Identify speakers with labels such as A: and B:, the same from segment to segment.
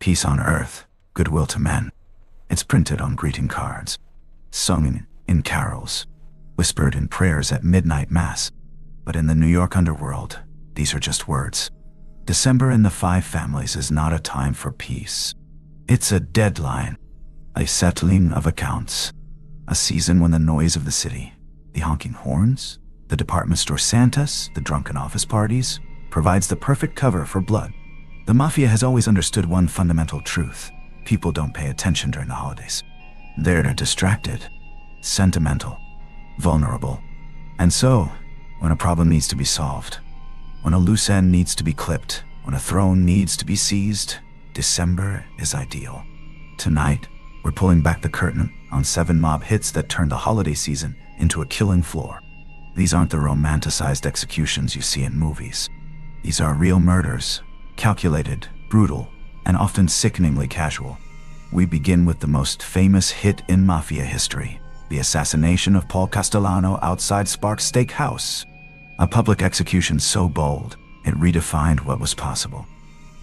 A: Peace on earth, goodwill to men. It's printed on greeting cards, sung in carols, whispered in prayers at midnight mass. But in the New York underworld, these are just words. December in the Five Families is not a time for peace. It's a deadline, a settling of accounts, a season when the noise of the city, the honking horns, the department store Santas, the drunken office parties, provides the perfect cover for blood. The Mafia has always understood one fundamental truth. People don't pay attention during the holidays. They're distracted, sentimental, vulnerable. And so, when a problem needs to be solved, when a loose end needs to be clipped, when a throne needs to be seized, December is ideal. Tonight, we're pulling back the curtain on 7 mob hits that turned the holiday season into a killing floor. These aren't the romanticized executions you see in movies. These are real murders, calculated, brutal, and often sickeningly casual. We begin with the most famous hit in Mafia history, the assassination of Paul Castellano outside Sparks Steakhouse. A public execution so bold, it redefined what was possible.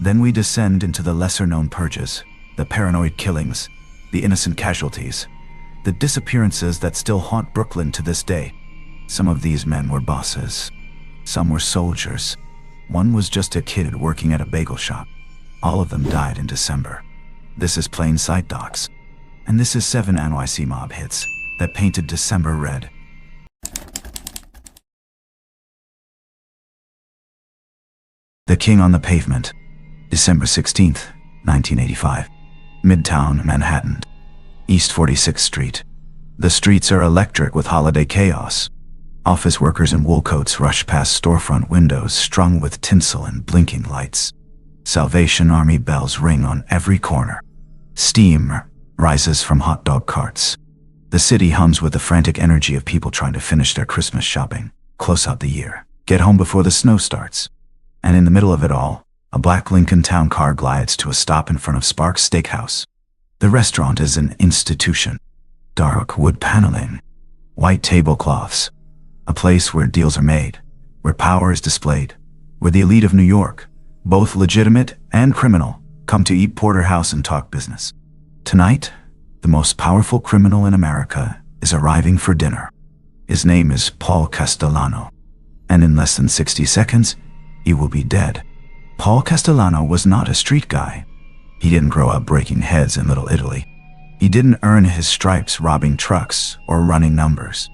A: Then we descend into the lesser-known purges, the paranoid killings, the innocent casualties, the disappearances that still haunt Brooklyn to this day. Some of these men were bosses. Some were soldiers. One was just a kid working at a bagel shop. All of them died in December. This is Plain Sight Docs. And this is 7 NYC mob hits that painted December red. The King on the Pavement, December 16th, 1985. Midtown Manhattan, East 46th Street. The streets are electric with holiday chaos. Office workers in wool coats rush past storefront windows strung with tinsel and blinking lights. Salvation Army bells ring on every corner. Steam rises from hot dog carts. The city hums with the frantic energy of people trying to finish their Christmas shopping, close out the year, get home before the snow starts. And in the middle of it all, a black Lincoln Town car glides to a stop in front of Sparks Steakhouse. The restaurant is an institution. Dark wood paneling, white tablecloths, a place where deals are made, where power is displayed, where the elite of New York, both legitimate and criminal, come to eat porterhouse and talk business. Tonight, the most powerful criminal in America is arriving for dinner. His name is Paul Castellano, and in less than 60 seconds, he will be dead. Paul Castellano was not a street guy. He didn't grow up breaking heads in Little Italy. He didn't earn his stripes robbing trucks or running numbers.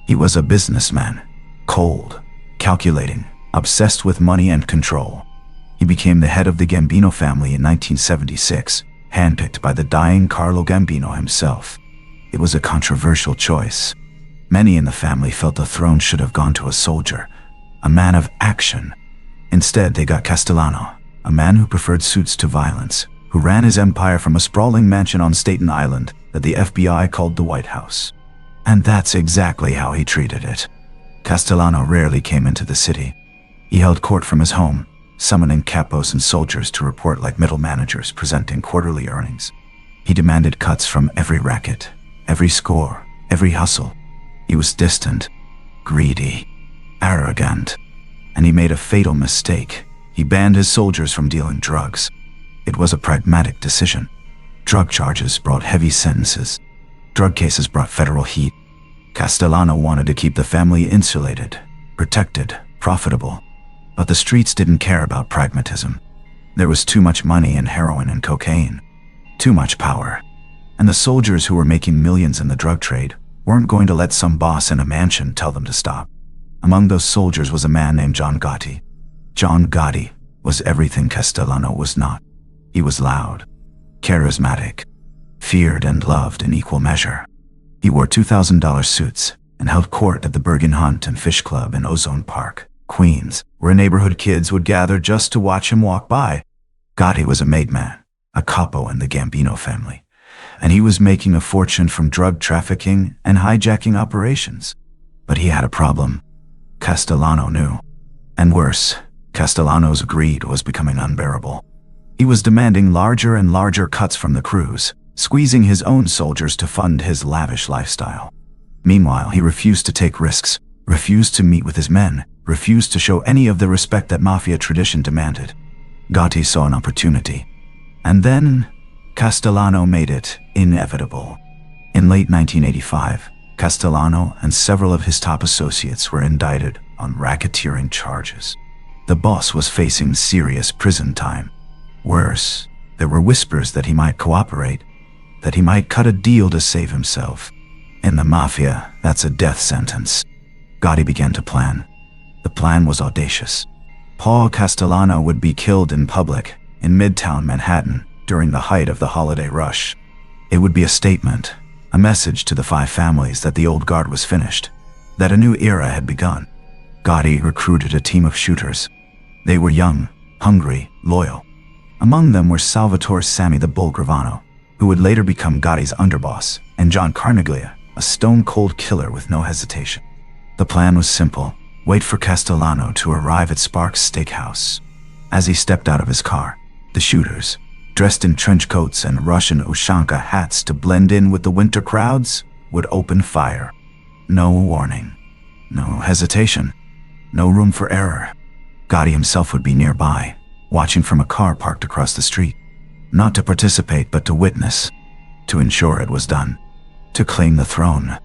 A: He was a businessman, cold, calculating, obsessed with money and control. He became the head of the Gambino family in 1976, handpicked by the dying Carlo Gambino himself. It was a controversial choice. Many in the family felt the throne should have gone to a soldier, a man of action. Instead, they got Castellano, a man who preferred suits to violence, who ran his empire from a sprawling mansion on Staten Island that the FBI called the White House. And that's exactly how he treated it. Castellano rarely came into the city. He held court from his home, summoning capos and soldiers to report like middle managers presenting quarterly earnings. He demanded cuts from every racket, every score, every hustle. He was distant, greedy, arrogant, and he made a fatal mistake. He banned his soldiers from dealing drugs. It was a pragmatic decision. Drug charges brought heavy sentences. Drug cases brought federal heat. Castellano wanted to keep the family insulated, protected, profitable. But the streets didn't care about pragmatism. There was too much money in heroin and cocaine, too much power. And the soldiers who were making millions in the drug trade weren't going to let some boss in a mansion tell them to stop. Among those soldiers was a man named John Gotti. John Gotti was everything Castellano was not. He was loud, charismatic, feared and loved in equal measure. He wore $2,000 suits and held court at the Bergen Hunt and Fish Club in Ozone Park, Queens, where neighborhood kids would gather just to watch him walk by. Gotti was a made man, a capo in the Gambino family, and he was making a fortune from drug trafficking and hijacking operations. But he had a problem. Castellano knew. And worse, Castellano's greed was becoming unbearable. He was demanding larger and larger cuts from the crews, squeezing his own soldiers to fund his lavish lifestyle. Meanwhile, he refused to take risks, refused to meet with his men, refused to show any of the respect that Mafia tradition demanded. Gotti saw an opportunity. And then, Castellano made it inevitable. In late 1985, Castellano and several of his top associates were indicted on racketeering charges. The boss was facing serious prison time. Worse, there were whispers that he might cooperate, that he might cut a deal to save himself. In the Mafia, that's a death sentence. Gotti began to plan. The plan was audacious. Paul Castellano would be killed in public in Midtown Manhattan during the height of the holiday rush. It would be a statement, a message to the 5 families that the old guard was finished, that a new era had begun. Gotti recruited a team of shooters. They were young, hungry, loyal. Among them were Salvatore "Sammy the Bull" Gravano, who would later become Gotti's underboss, and John Carneglia, a stone-cold killer with no hesitation. The plan was simple: wait for Castellano to arrive at Sparks Steakhouse. As he stepped out of his car, the shooters, dressed in trench coats and Russian Ushanka hats to blend in with the winter crowds, would open fire. No warning, no hesitation, no room for error. Gotti himself would be nearby, watching from a car parked across the street. Not to participate, but to witness, to ensure it was done, to claim the throne.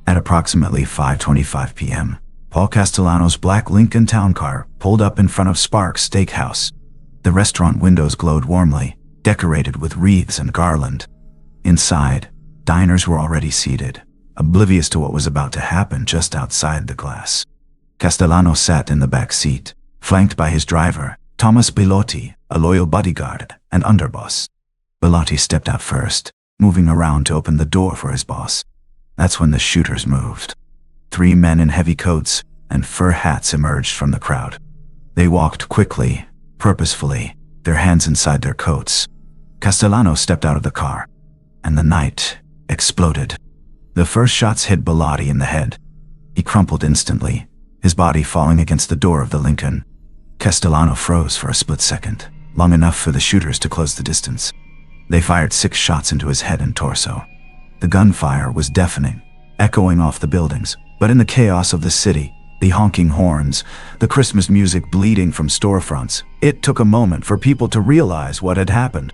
A: At approximately 5:25 p.m., Paul Castellano's black Lincoln Town Car pulled up in front of Sparks Steakhouse. The restaurant windows glowed warmly, decorated with wreaths and garland. Inside, diners were already seated, oblivious to what was about to happen just outside the glass. Castellano sat in the back seat, flanked by his driver, Thomas Bellotti, a loyal bodyguard and underboss. Bellotti stepped out first, moving around to open the door for his boss. That's when the shooters moved. 3 men in heavy coats and fur hats emerged from the crowd. They walked quickly, purposefully, their hands inside their coats. Castellano stepped out of the car, and the night exploded. The first shots hit Bellotti in the head. He crumpled instantly, his body falling against the door of the Lincoln. Castellano froze for a split second, long enough for the shooters to close the distance. They fired 6 shots into his head and torso. The gunfire was deafening, echoing off the buildings, but in the chaos of the city, the honking horns, the Christmas music bleeding from storefronts, it took a moment for people to realize what had happened.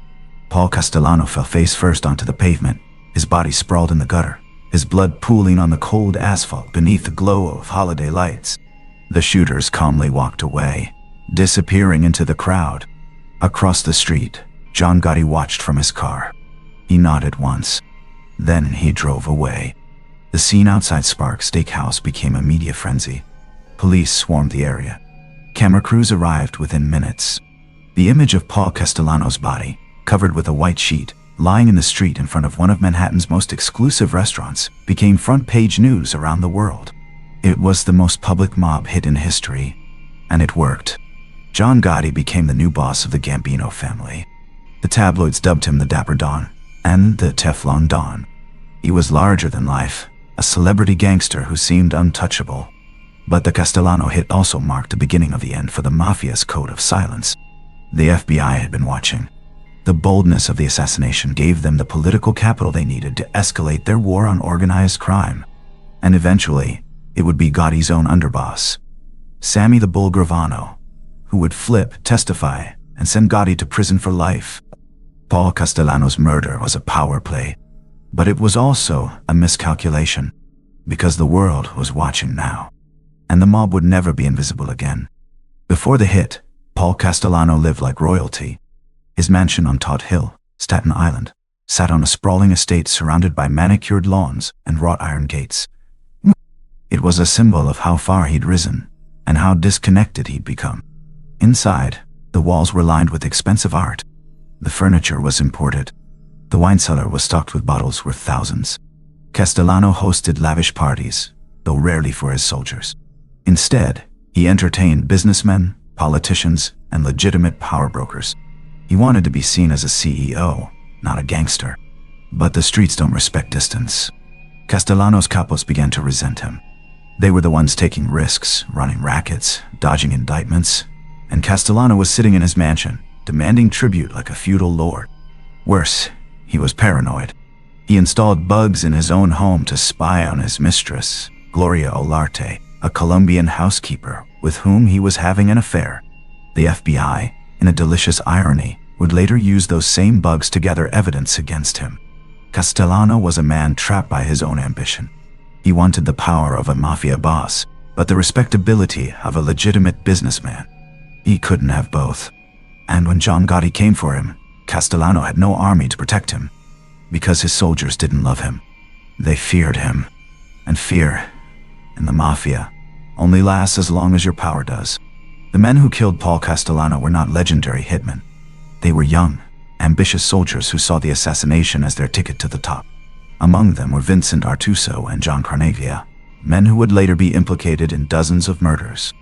A: Paul Castellano fell face first onto the pavement, his body sprawled in the gutter, his blood pooling on the cold asphalt beneath the glow of holiday lights. The shooters calmly walked away, disappearing into the crowd. Across the street, John Gotti watched from his car. He nodded once. Then he drove away. The scene outside Sparks Steakhouse became a media frenzy. Police swarmed the area. Camera crews arrived within minutes. The image of Paul Castellano's body, covered with a white sheet, lying in the street in front of one of Manhattan's most exclusive restaurants, became front-page news around the world. It was the most public mob hit in history, and it worked. John Gotti became the new boss of the Gambino family. The tabloids dubbed him the Dapper Don and the Teflon Don. He was larger than life, a celebrity gangster who seemed untouchable. But the Castellano hit also marked the beginning of the end for the Mafia's code of silence. The FBI had been watching. The boldness of the assassination gave them the political capital they needed to escalate their war on organized crime. And eventually, it would be Gotti's own underboss, Sammy the Bull Gravano, who would flip, testify, and send Gotti to prison for life. Paul Castellano's murder was a power play, but it was also a miscalculation, because the world was watching now, and the mob would never be invisible again. Before the hit, Paul Castellano lived like royalty. His mansion on Todd Hill, Staten Island, sat on a sprawling estate surrounded by manicured lawns and wrought iron gates. It was a symbol of how far he'd risen, and how disconnected he'd become. Inside, the walls were lined with expensive art. The furniture was imported. The wine cellar was stocked with bottles worth thousands. Castellano hosted lavish parties, though rarely for his soldiers. Instead, he entertained businessmen, politicians, and legitimate power brokers. He wanted to be seen as a CEO, not a gangster. But the streets don't respect distance. Castellano's capos began to resent him. They were the ones taking risks, running rackets, dodging indictments, and Castellano was sitting in his mansion, demanding tribute like a feudal lord. Worse, he was paranoid. He installed bugs in his own home to spy on his mistress, Gloria Olarte, a Colombian housekeeper with whom he was having an affair. The FBI, in a delicious irony, would later use those same bugs to gather evidence against him. Castellano was a man trapped by his own ambition. He wanted the power of a mafia boss, but the respectability of a legitimate businessman. He couldn't have both. And when John Gotti came for him, Castellano had no army to protect him, because his soldiers didn't love him. They feared him. And fear, in the mafia, only lasts as long as your power does. The men who killed Paul Castellano were not legendary hitmen. They were young, ambitious soldiers who saw the assassination as their ticket to the top. Among them were Vincent Artuso and John Carnavia, men who would later be implicated in dozens of murders.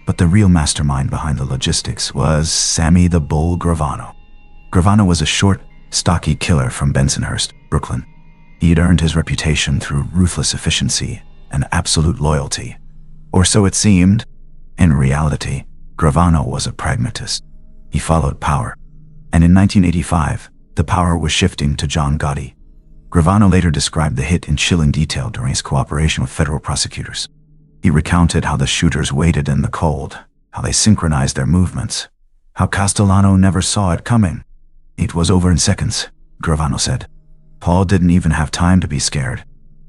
A: But the real mastermind behind the logistics was Sammy the Bull Gravano. Gravano was a short, stocky killer from Bensonhurst, Brooklyn. He had earned his reputation through ruthless efficiency and absolute loyalty. Or so it seemed. In reality, Gravano was a pragmatist. He followed power. And in 1985, the power was shifting to John Gotti. Gravano later described the hit in chilling detail during his cooperation with federal prosecutors. He recounted how the shooters waited in the cold, how they synchronized their movements, how Castellano never saw it coming. It was over in seconds, Gravano said. Paul didn't even have time to be scared.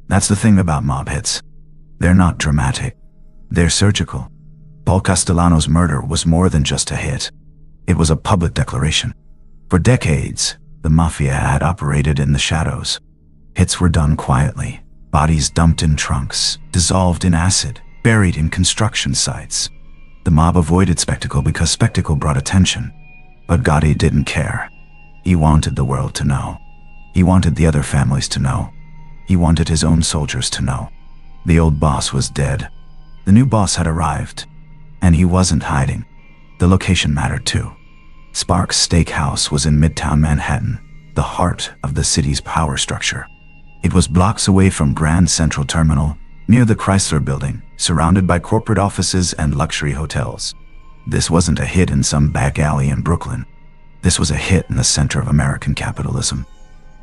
A: That's the thing about mob hits. They're not dramatic. They're surgical. Paul Castellano's murder was more than just a hit. It was a public declaration. For decades, the Mafia had operated in the shadows. Hits were done quietly, bodies dumped in trunks, dissolved in acid, buried in construction sites. The mob avoided spectacle because spectacle brought attention. But Gotti didn't care. He wanted the world to know. He wanted the other families to know. He wanted his own soldiers to know. The old boss was dead. The new boss had arrived. And he wasn't hiding. The location mattered too. Sparks Steakhouse was in Midtown Manhattan, the heart of the city's power structure. It was blocks away from Grand Central Terminal, near the Chrysler Building, surrounded by corporate offices and luxury hotels. This wasn't a hit in some back alley in Brooklyn. This was a hit in the center of American capitalism.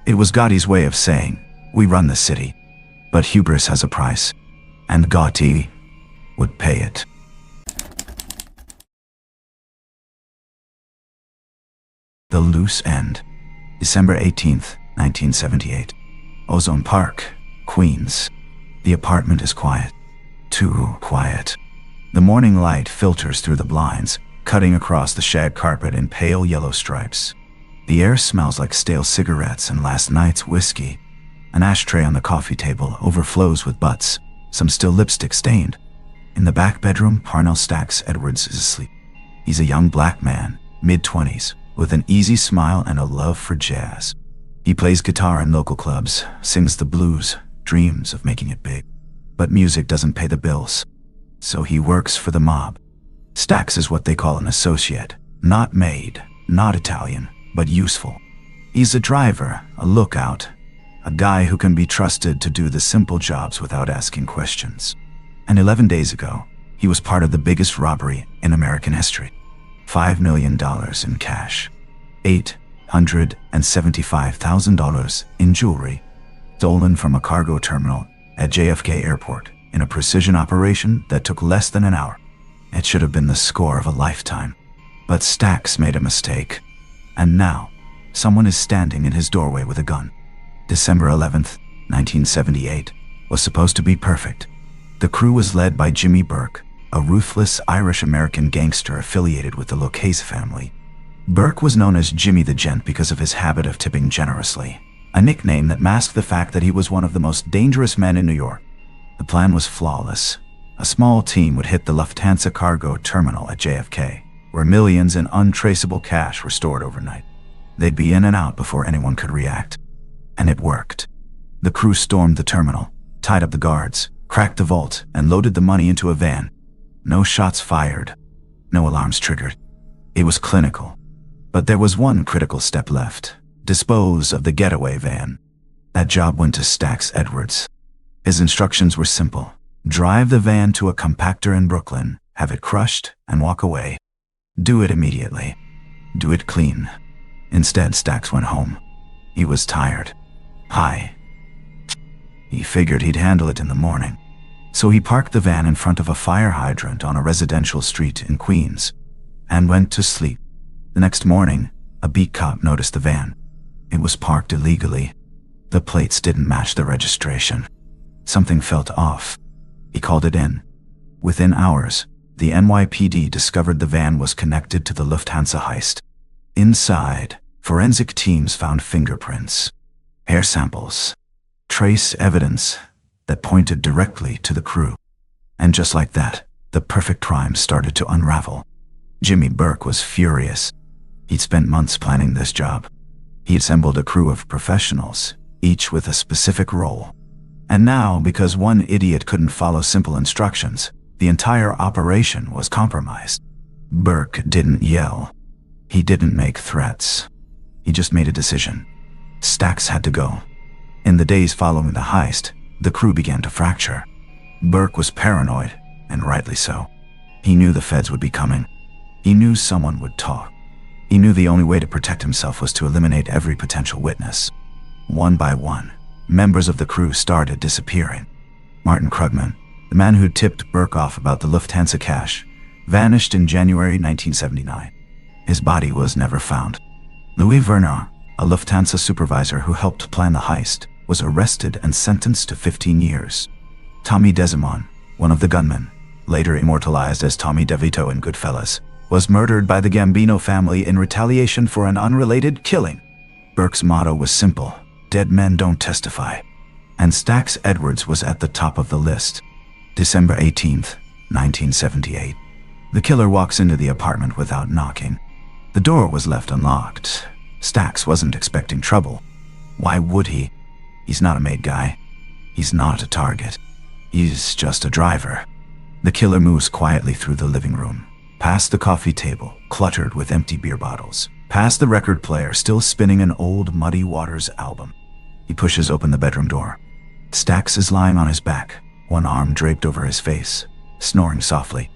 A: It was Gotti's way of saying, we run the city, but hubris has a price, and Gotti would pay it. The Loose End, December 18th, 1978. Ozone Park, Queens. The apartment is quiet. Too quiet. The morning light filters through the blinds, cutting across the shag carpet in pale yellow stripes. The air smells like stale cigarettes and last night's whiskey. An ashtray on the coffee table overflows with butts, some still lipstick stained. In the back bedroom, Parnell Stacks Edwards is asleep. He's a young black man, mid-20s, with an easy smile and a love for jazz. He plays guitar in local clubs, sings the blues, dreams of making it big. But music doesn't pay the bills. So he works for the mob. Stacks is what they call an associate. Not made, not Italian, but useful. He's a driver, a lookout, a guy who can be trusted to do the simple jobs without asking questions. And 11 days ago, he was part of the biggest robbery in American history. $5 million in cash. $875,000 in jewelry, stolen from a cargo terminal at JFK Airport in a precision operation that took less than an hour. It should have been the score of a lifetime. But Stacks made a mistake. And now, someone is standing in his doorway with a gun. December 11th, 1978, was supposed to be perfect. The crew was led by Jimmy Burke, a ruthless Irish-American gangster affiliated with the Lucchese family. Burke was known as Jimmy the Gent because of his habit of tipping generously, a nickname that masked the fact that he was one of the most dangerous men in New York. The plan was flawless. A small team would hit the Lufthansa cargo terminal at JFK, where millions in untraceable cash were stored overnight. They'd be in and out before anyone could react. And it worked. The crew stormed the terminal, tied up the guards, cracked the vault, and loaded the money into a van. No shots fired. No alarms triggered. It was clinical. But there was one critical step left. Dispose of the getaway van. That job went to Stacks Edwards. His instructions were simple. Drive the van to a compactor in Brooklyn, have it crushed, and walk away. Do it immediately. Do it clean. Instead, Stacks went home. He was tired. High. He figured he'd handle it in the morning. So he parked the van in front of a fire hydrant on a residential street in Queens and went to sleep. The next morning, A beat cop noticed the van. It was parked illegally. The plates didn't match the registration. Something felt off. He called it in. Within hours, the NYPD discovered the van was connected to the Lufthansa heist. Inside, forensic teams found fingerprints, hair samples, trace evidence that pointed directly to the crew. And just like that, the perfect crime started to unravel. Jimmy Burke was furious. He'd spent months planning this job. He assembled a crew of professionals, each with a specific role. And now, because one idiot couldn't follow simple instructions, the entire operation was compromised. Burke didn't yell. He didn't make threats. He just made a decision. Stacks had to go. In the days following the heist, the crew began to fracture. Burke was paranoid, and rightly so. He knew the feds would be coming. He knew someone would talk. He knew the only way to protect himself was to eliminate every potential witness. One by one, members of the crew started disappearing. Martin Krugman, the man who tipped Burke off about the Lufthansa cash, vanished in January 1979. His body was never found. Louis Vernon, a Lufthansa supervisor who helped plan the heist, was arrested and sentenced to 15 years. Tommy Desimon, one of the gunmen, later immortalized as Tommy DeVito in Goodfellas, was murdered by the Gambino family in retaliation for an unrelated killing. Burke's motto was simple: dead men don't testify. And Stacks Edwards was at the top of the list. December 18th, 1978. The killer walks into the apartment without knocking. The door was left unlocked. Stacks wasn't expecting trouble. Why would he? He's not a made guy. He's not a target. He's just a driver. The killer moves quietly through the living room, past the coffee table, cluttered with empty beer bottles, past the record player still spinning an old Muddy Waters album. He pushes open the bedroom door. Stacks is lying on his back, one arm draped over his face, snoring softly.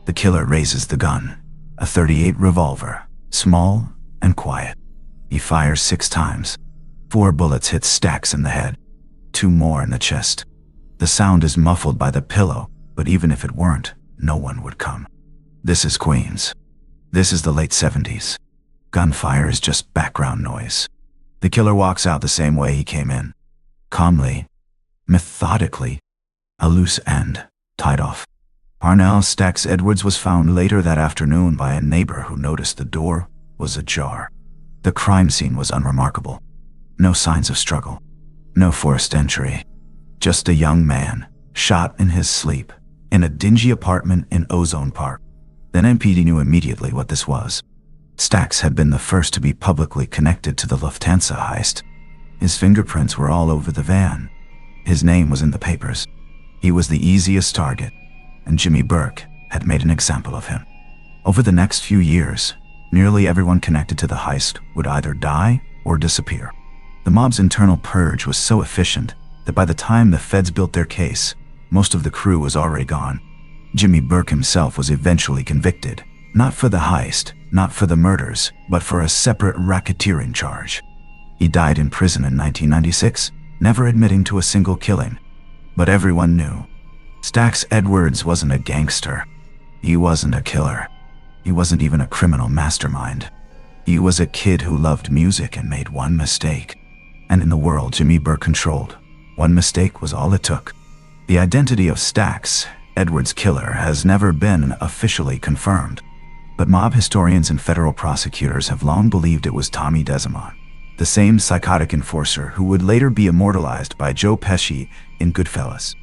A: The killer raises the gun, a .38 revolver, small and quiet. He fires 6 times. 4 bullets hit Stacks in the head, 2 more in the chest. The sound is muffled by the pillow, but even if it weren't, no one would come. This is Queens. This is the late 70s. Gunfire is just background noise. The killer walks out the same way he came in. Calmly, methodically, a loose end tied off. Parnell Stacks Edwards was found later that afternoon by a neighbor who noticed the door was ajar. The crime scene was unremarkable. No signs of struggle. No forced entry. Just a young man, shot in his sleep, in a dingy apartment in Ozone Park. The NPD knew immediately what this was. Stacks had been the first to be publicly connected to the Lufthansa heist. His fingerprints were all over the van. His name was in the papers. He was the easiest target, and Jimmy Burke had made an example of him. Over the next few years, nearly everyone connected to the heist would either die or disappear. The mob's internal purge was so efficient that by the time the feds built their case, most of the crew was already gone. Jimmy Burke himself was eventually convicted, not for the heist, not for the murders, but for a separate racketeering charge. He died in prison in 1996, never admitting to a single killing. But everyone knew. Stacks Edwards wasn't a gangster. He wasn't a killer. He wasn't even a criminal mastermind. He was a kid who loved music and made one mistake. And in the world Jimmy Burke controlled, one mistake was all it took. The identity of Stacks Edwards' killer has never been officially confirmed, but mob historians and federal prosecutors have long believed it was Tommy Desimon, the same psychotic enforcer who would later be immortalized by Joe Pesci in Goodfellas.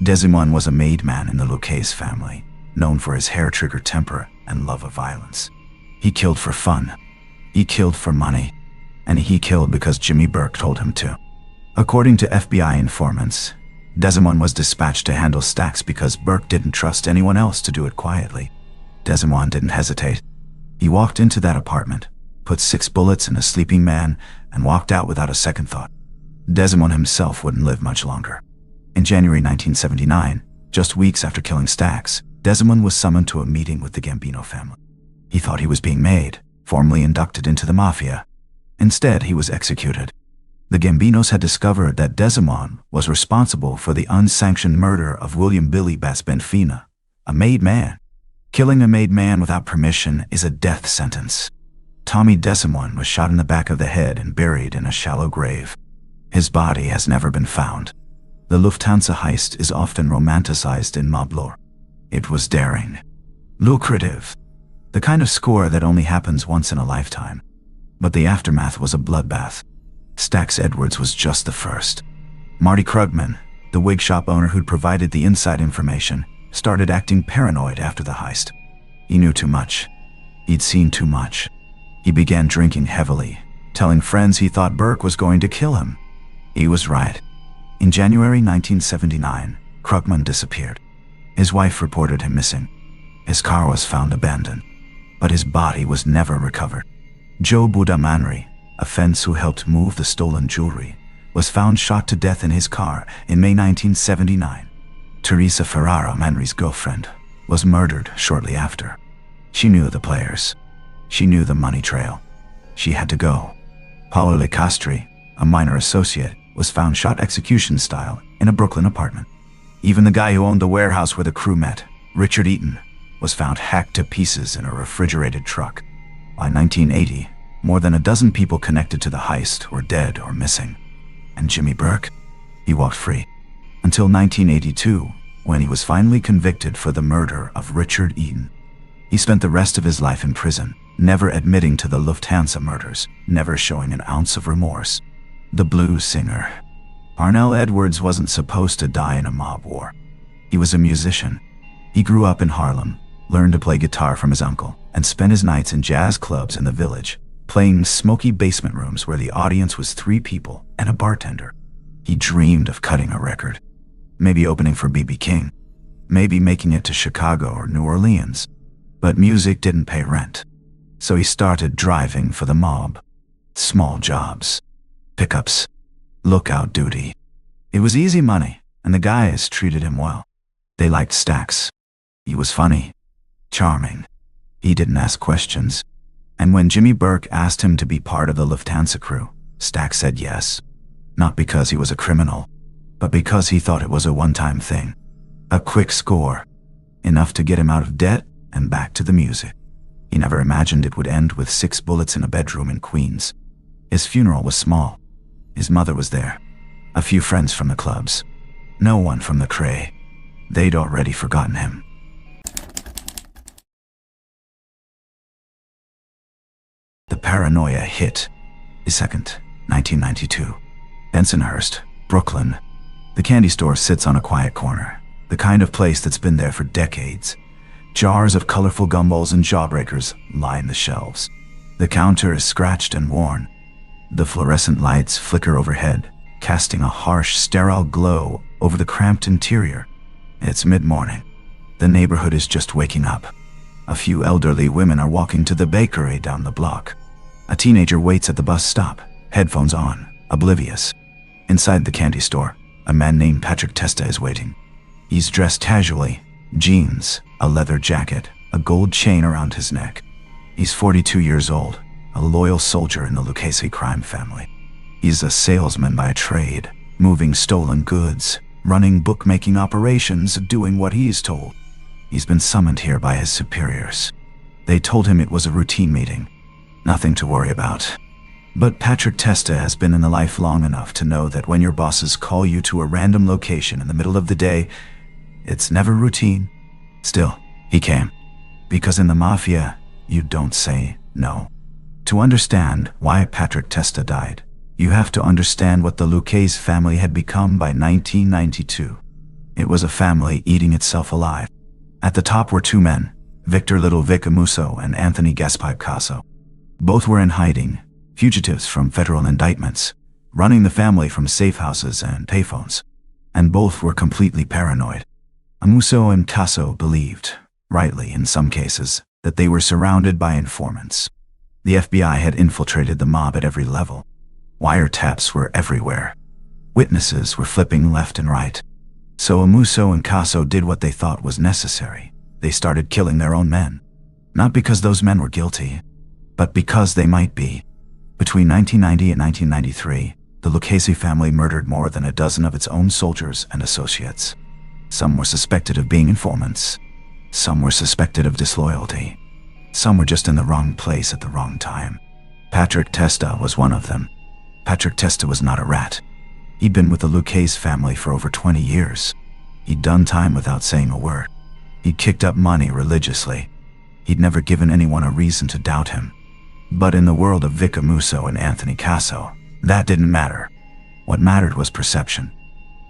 A: Desimon was a made man in the Lucchese family, known for his hair-trigger temper and love of violence. He killed for fun. He killed for money. And he killed because Jimmy Burke told him to. According to FBI informants, Desimon was dispatched to handle Stacks because Burke didn't trust anyone else to do it quietly. Desimon didn't hesitate. He walked into that apartment, put 6 bullets in a sleeping man, and walked out without a second thought. Desimon himself wouldn't live much longer. In January 1979, just weeks after killing Stacks, Desimon was summoned to a meeting with the Gambino family. He thought he was being made, formally inducted into the Mafia. Instead, he was executed. The Gambinos had discovered that Desimon was responsible for the unsanctioned murder of William Billy Bass Benfina, a made man. Killing a made man without permission is a death sentence. Tommy Desimone was shot in the back of the head and buried in a shallow grave. His body has never been found. The Lufthansa heist is often romanticized in mob lore. It was daring, lucrative, the kind of score that only happens once in a lifetime. But the aftermath was a bloodbath. Stax Edwards was just the first. Marty Krugman, the wig shop owner who'd provided the inside information, started acting paranoid after the heist. He knew too much. He'd seen too much. He began drinking heavily, telling friends he thought Burke was going to kill him. He was right. In January 1979, Krugman disappeared. His wife reported him missing. His car was found abandoned, but his body was never recovered. Joe Buddha Manri, a fence who helped move the stolen jewelry, was found shot to death in his car in May 1979. Teresa Ferrara, Manri's girlfriend, was murdered shortly after. She knew the players. She knew the money trail. She had to go. Paolo Lecastri, a minor associate, was found shot execution style in a Brooklyn apartment. Even the guy who owned the warehouse where the crew met, Richard Eaton, was found hacked to pieces in a refrigerated truck. By 1980, more than a dozen people connected to the heist were dead or missing. And Jimmy Burke? He walked free. Until 1982, when he was finally convicted for the murder of Richard Eaton. He spent the rest of his life in prison, never admitting to the Lufthansa murders, never showing an ounce of remorse. The blues singer. Parnell Edwards wasn't supposed to die in a mob war. He was a musician. He grew up in Harlem, learned to play guitar from his uncle, and spent his nights in jazz clubs in the village, playing smoky basement rooms where the audience was 3 people and a bartender. He dreamed of cutting a record, maybe opening for B.B. King, maybe making it to Chicago or New Orleans. But music didn't pay rent, so he started driving for the mob. Small jobs, pickups, lookout duty. It was easy money, and the guys treated him well. They liked Stax. He was funny, charming. He didn't ask questions. And when Jimmy Burke asked him to be part of the Lufthansa crew, Stax said yes. Not because he was a criminal, but because he thought it was a one-time thing. A quick score, enough to get him out of debt and back to the music. He never imagined it would end with 6 bullets in a bedroom in Queens. His funeral was small. His mother was there. A few friends from the clubs. No one from the Cray. They'd already forgotten him. The paranoia hit. December 2nd, 1992. Bensonhurst, Brooklyn. The candy store sits on a quiet corner, the kind of place that's been there for decades. Jars of colorful gumballs and jawbreakers line the shelves. The counter is scratched and worn. The fluorescent lights flicker overhead, casting a harsh, sterile glow over the cramped interior. It's mid-morning. The neighborhood is just waking up. A few elderly women are walking to the bakery down the block. A teenager waits at the bus stop, headphones on, oblivious. Inside the candy store, a man named Patrick Testa is waiting. He's dressed casually, jeans, a leather jacket, a gold chain around his neck. He's 42 years old, a loyal soldier in the Lucchese crime family. He's a salesman by trade, moving stolen goods, running bookmaking operations, doing what he's told. He's been summoned here by his superiors. They told him it was a routine meeting. Nothing to worry about. But Patrick Testa has been in the life long enough to know that when your bosses call you to a random location in the middle of the day, it's never routine. Still, he came. Because in the Mafia, you don't say no. To understand why Patrick Testa died, you have to understand what the Lucchese family had become by 1992. It was a family eating itself alive. At the top were 2 men, Victor Little Vic Amuso and Anthony Gaspar Casso. Both were in hiding, fugitives from federal indictments, running the family from safe houses and payphones. And both were completely paranoid. Amuso and Casso believed, rightly in some cases, that they were surrounded by informants. The FBI had infiltrated the mob at every level. Wiretaps were everywhere. Witnesses were flipping left and right. So Amuso and Casso did what they thought was necessary. They started killing their own men. Not because those men were guilty, but because they might be. Between 1990 and 1993, the Lucchese family murdered more than a dozen of its own soldiers and associates. Some were suspected of being informants. Some were suspected of disloyalty. Some were just in the wrong place at the wrong time. Patrick Testa was one of them. Patrick Testa was not a rat. He'd been with the Lucchese family for over 20 years. He'd done time without saying a word. He'd kicked up money religiously. He'd never given anyone a reason to doubt him. But in the world of Vic Amuso and Anthony Casso, that didn't matter. What mattered was perception.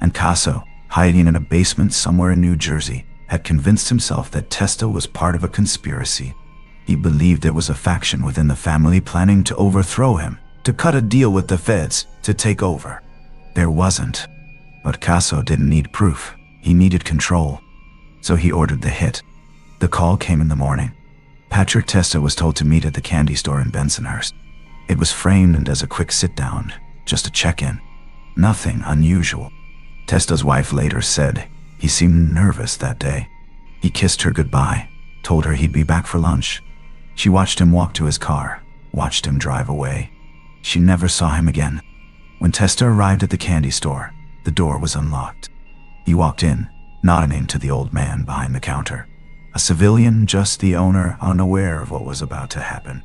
A: And Casso, hiding in a basement somewhere in New Jersey, had convinced himself that Testa was part of a conspiracy. He believed there was a faction within the family planning to overthrow him, to cut a deal with the feds, to take over. There wasn't. But Casso didn't need proof. He needed control. So he ordered the hit. The call came in the morning. Patrick Testa was told to meet at the candy store in Bensonhurst. It was framed as a quick sit-down, just a check-in. Nothing unusual. Testa's wife later said he seemed nervous that day. He kissed her goodbye, told her he'd be back for lunch. She watched him walk to his car, watched him drive away. She never saw him again. When Testa arrived at the candy store, the door was unlocked. He walked in, nodding to the old man behind the counter. A civilian, just the owner, unaware of what was about to happen.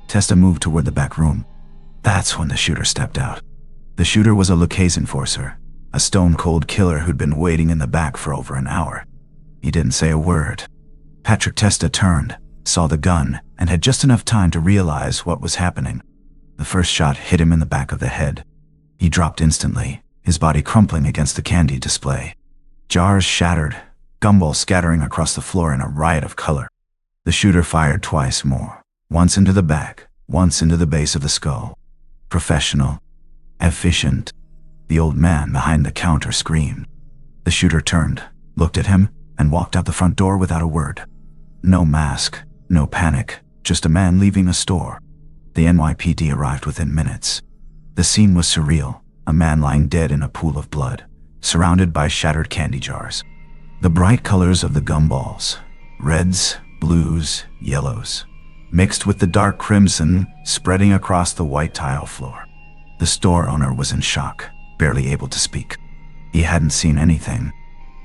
A: Testa moved toward the back room. That's when the shooter stepped out. The shooter was a Lucchese enforcer, a stone-cold killer who'd been waiting in the back for over an hour. He didn't say a word. Patrick Testa turned, saw the gun, and had just enough time to realize what was happening. The first shot hit him in the back of the head. He dropped instantly, his body crumpling against the candy display. Jars shattered, gumballs scattering across the floor in a riot of color. The shooter fired twice more, once into the back, once into the base of the skull. Professional. Efficient. The old man behind the counter screamed. The shooter turned, looked at him, and walked out the front door without a word. No mask, no panic, just a man leaving a store. The NYPD arrived within minutes. The scene was surreal, a man lying dead in a pool of blood, surrounded by shattered candy jars. The bright colors of the gumballs, reds, blues, yellows, mixed with the dark crimson spreading across the white tile floor. The store owner was in shock, barely able to speak. He hadn't seen anything,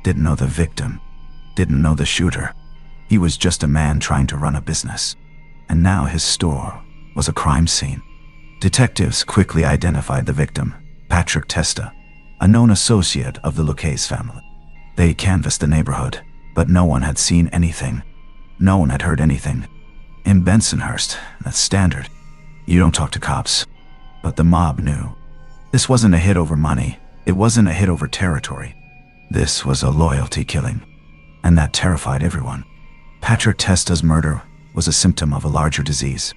A: didn't know the victim, didn't know the shooter. He was just a man trying to run a business. And now his store was a crime scene. Detectives quickly identified the victim, Patrick Testa, a known associate of the Lucchese family. They canvassed the neighborhood, but no one had seen anything. No one had heard anything. In Bensonhurst, that's standard. You don't talk to cops. But the mob knew. This wasn't a hit over money. It wasn't a hit over territory. This was a loyalty killing. And that terrified everyone. Patrick Testa's murder was a symptom of a larger disease.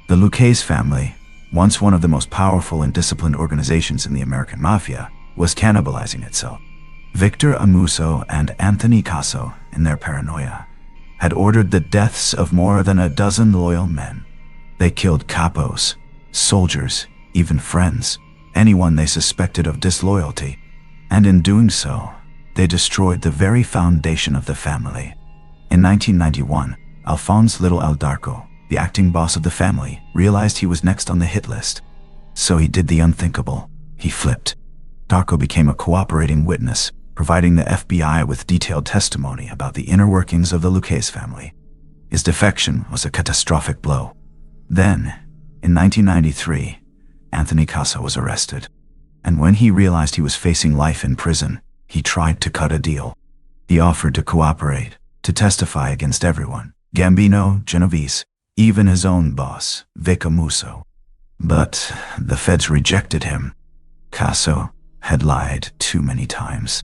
A: The Lucchese family, once one of the most powerful and disciplined organizations in the American Mafia, was cannibalizing itself. Victor Amuso and Anthony Casso, in their paranoia, had ordered the deaths of more than a dozen loyal men. They killed capos, soldiers, even friends, anyone they suspected of disloyalty. And in doing so, they destroyed the very foundation of the family. In 1991, Alphonse Little Aldarco, the acting boss of the family, realized he was next on the hit list. So he did the unthinkable. He flipped. Darko became a cooperating witness, providing the FBI with detailed testimony about the inner workings of the Lucchese family. His defection was a catastrophic blow. Then, in 1993, Anthony Casso was arrested. And when he realized he was facing life in prison, he tried to cut a deal. He offered to cooperate, to testify against everyone, Gambino, Genovese, even his own boss, Vic Amuso. But the feds rejected him. Casso had lied too many times.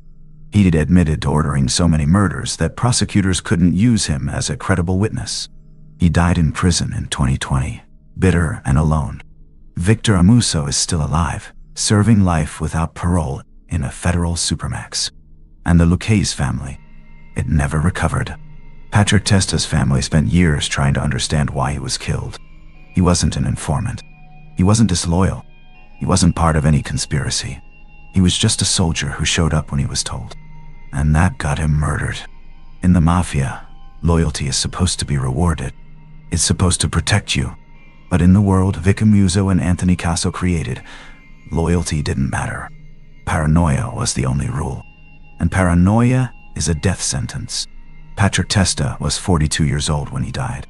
A: He'd admitted to ordering so many murders that prosecutors couldn't use him as a credible witness. He died in prison in 2020, bitter and alone. Victor Amuso is still alive, serving life without parole in a federal supermax. And the Lucchese family, it never recovered. Patrick Testa's family spent years trying to understand why he was killed. He wasn't an informant. He wasn't disloyal. He wasn't part of any conspiracy. He was just a soldier who showed up when he was told. And that got him murdered. In the Mafia, loyalty is supposed to be rewarded. It's supposed to protect you. But in the world Vic Amuso and Anthony Casso created, loyalty didn't matter. Paranoia was the only rule. And paranoia is a death sentence. Patrick Testa was 42 years old when he died.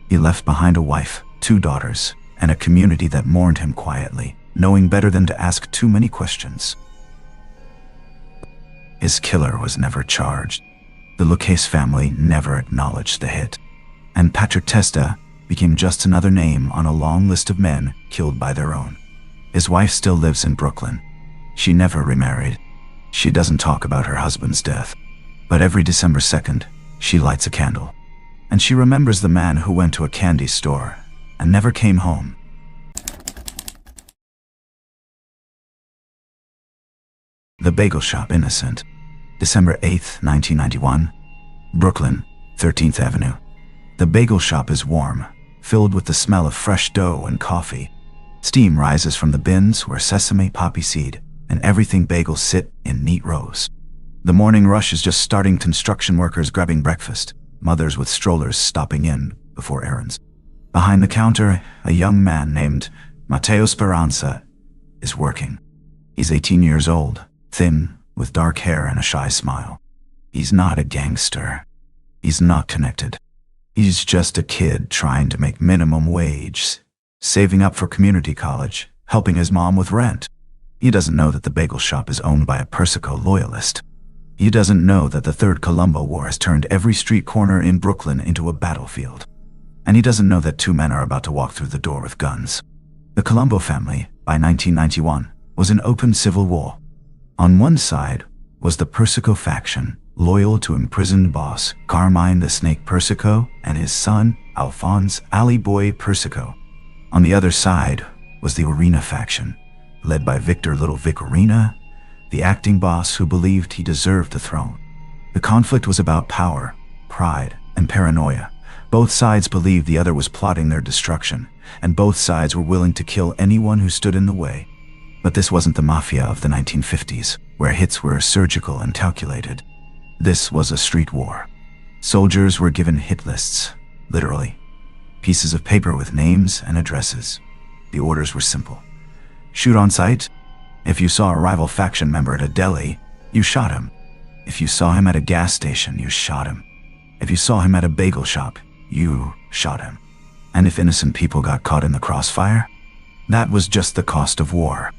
A: He left behind a wife, 2 daughters, and a community that mourned him quietly, knowing better than to ask too many questions. His killer was never charged. The Lucchese family never acknowledged the hit. And Patrick Testa became just another name on a long list of men killed by their own. His wife still lives in Brooklyn. She never remarried. She doesn't talk about her husband's death. But every December 2nd, she lights a candle. And she remembers the man who went to a candy store and never came home. The Bagel Shop Innocent. December 8, 1991. Brooklyn, 13th Avenue. The bagel shop is warm, filled with the smell of fresh dough and coffee. Steam rises from the bins where sesame, poppy seed, and everything bagels sit in neat rows. The morning rush is just starting. Construction workers grabbing breakfast, mothers with strollers stopping in before errands. Behind the counter, a young man named Matteo Speranza is working. He's 18 years old, thin, with dark hair and a shy smile. He's not a gangster. He's not connected. He's just a kid trying to make minimum wage, saving up for community college, helping his mom with rent. He doesn't know that the bagel shop is owned by a Persico loyalist. He doesn't know that the Third Colombo War has turned every street corner in Brooklyn into a battlefield. And he doesn't know that 2 men are about to walk through the door with guns. The Colombo family, by 1991, was in open civil war. On one side was the Persico faction, loyal to imprisoned boss Carmine the Snake Persico and his son, Alphonse Ali Boy Persico. On the other side was the Arena faction, led by Victor Little Vic Arena, the acting boss who believed he deserved the throne. The conflict was about power, pride, and paranoia. Both sides believed the other was plotting their destruction, and both sides were willing to kill anyone who stood in the way. But this wasn't the Mafia of the 1950s, where hits were surgical and calculated. This was a street war. Soldiers were given hit lists, literally. Pieces of paper with names and addresses. The orders were simple. Shoot on sight. If you saw a rival faction member at a deli, you shot him. If you saw him at a gas station, you shot him. If you saw him at a bagel shop, you shot him. And if innocent people got caught in the crossfire, that was just the cost of war.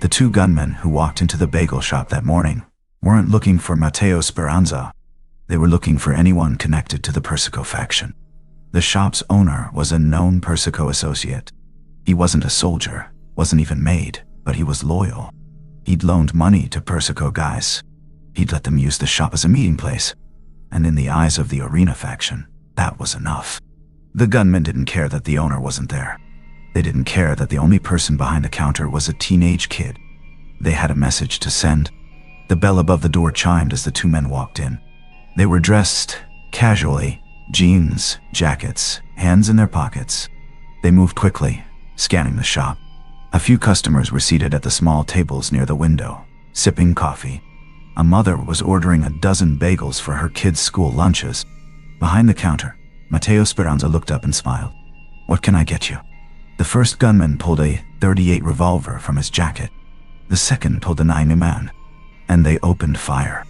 A: The 2 gunmen who walked into the bagel shop that morning weren't looking for Matteo Speranza. They were looking for anyone connected to the Persico faction. The shop's owner was a known Persico associate. He wasn't a soldier, wasn't even made, but he was loyal. He'd loaned money to Persico guys. He'd let them use the shop as a meeting place. And in the eyes of the Arena faction, that was enough. The gunmen didn't care that the owner wasn't there. They didn't care that the only person behind the counter was a teenage kid. They had a message to send. The bell above the door chimed as the 2 men walked in. They were dressed casually, jeans, jackets, hands in their pockets. They moved quickly, scanning the shop. A few customers were seated at the small tables near the window, sipping coffee. A mother was ordering a dozen bagels for her kids' school lunches. Behind the counter, Matteo Speranza looked up and smiled. "What can I get you?" The first gunman pulled a .38 revolver from his jacket. The second pulled a 9mm, and they opened fire.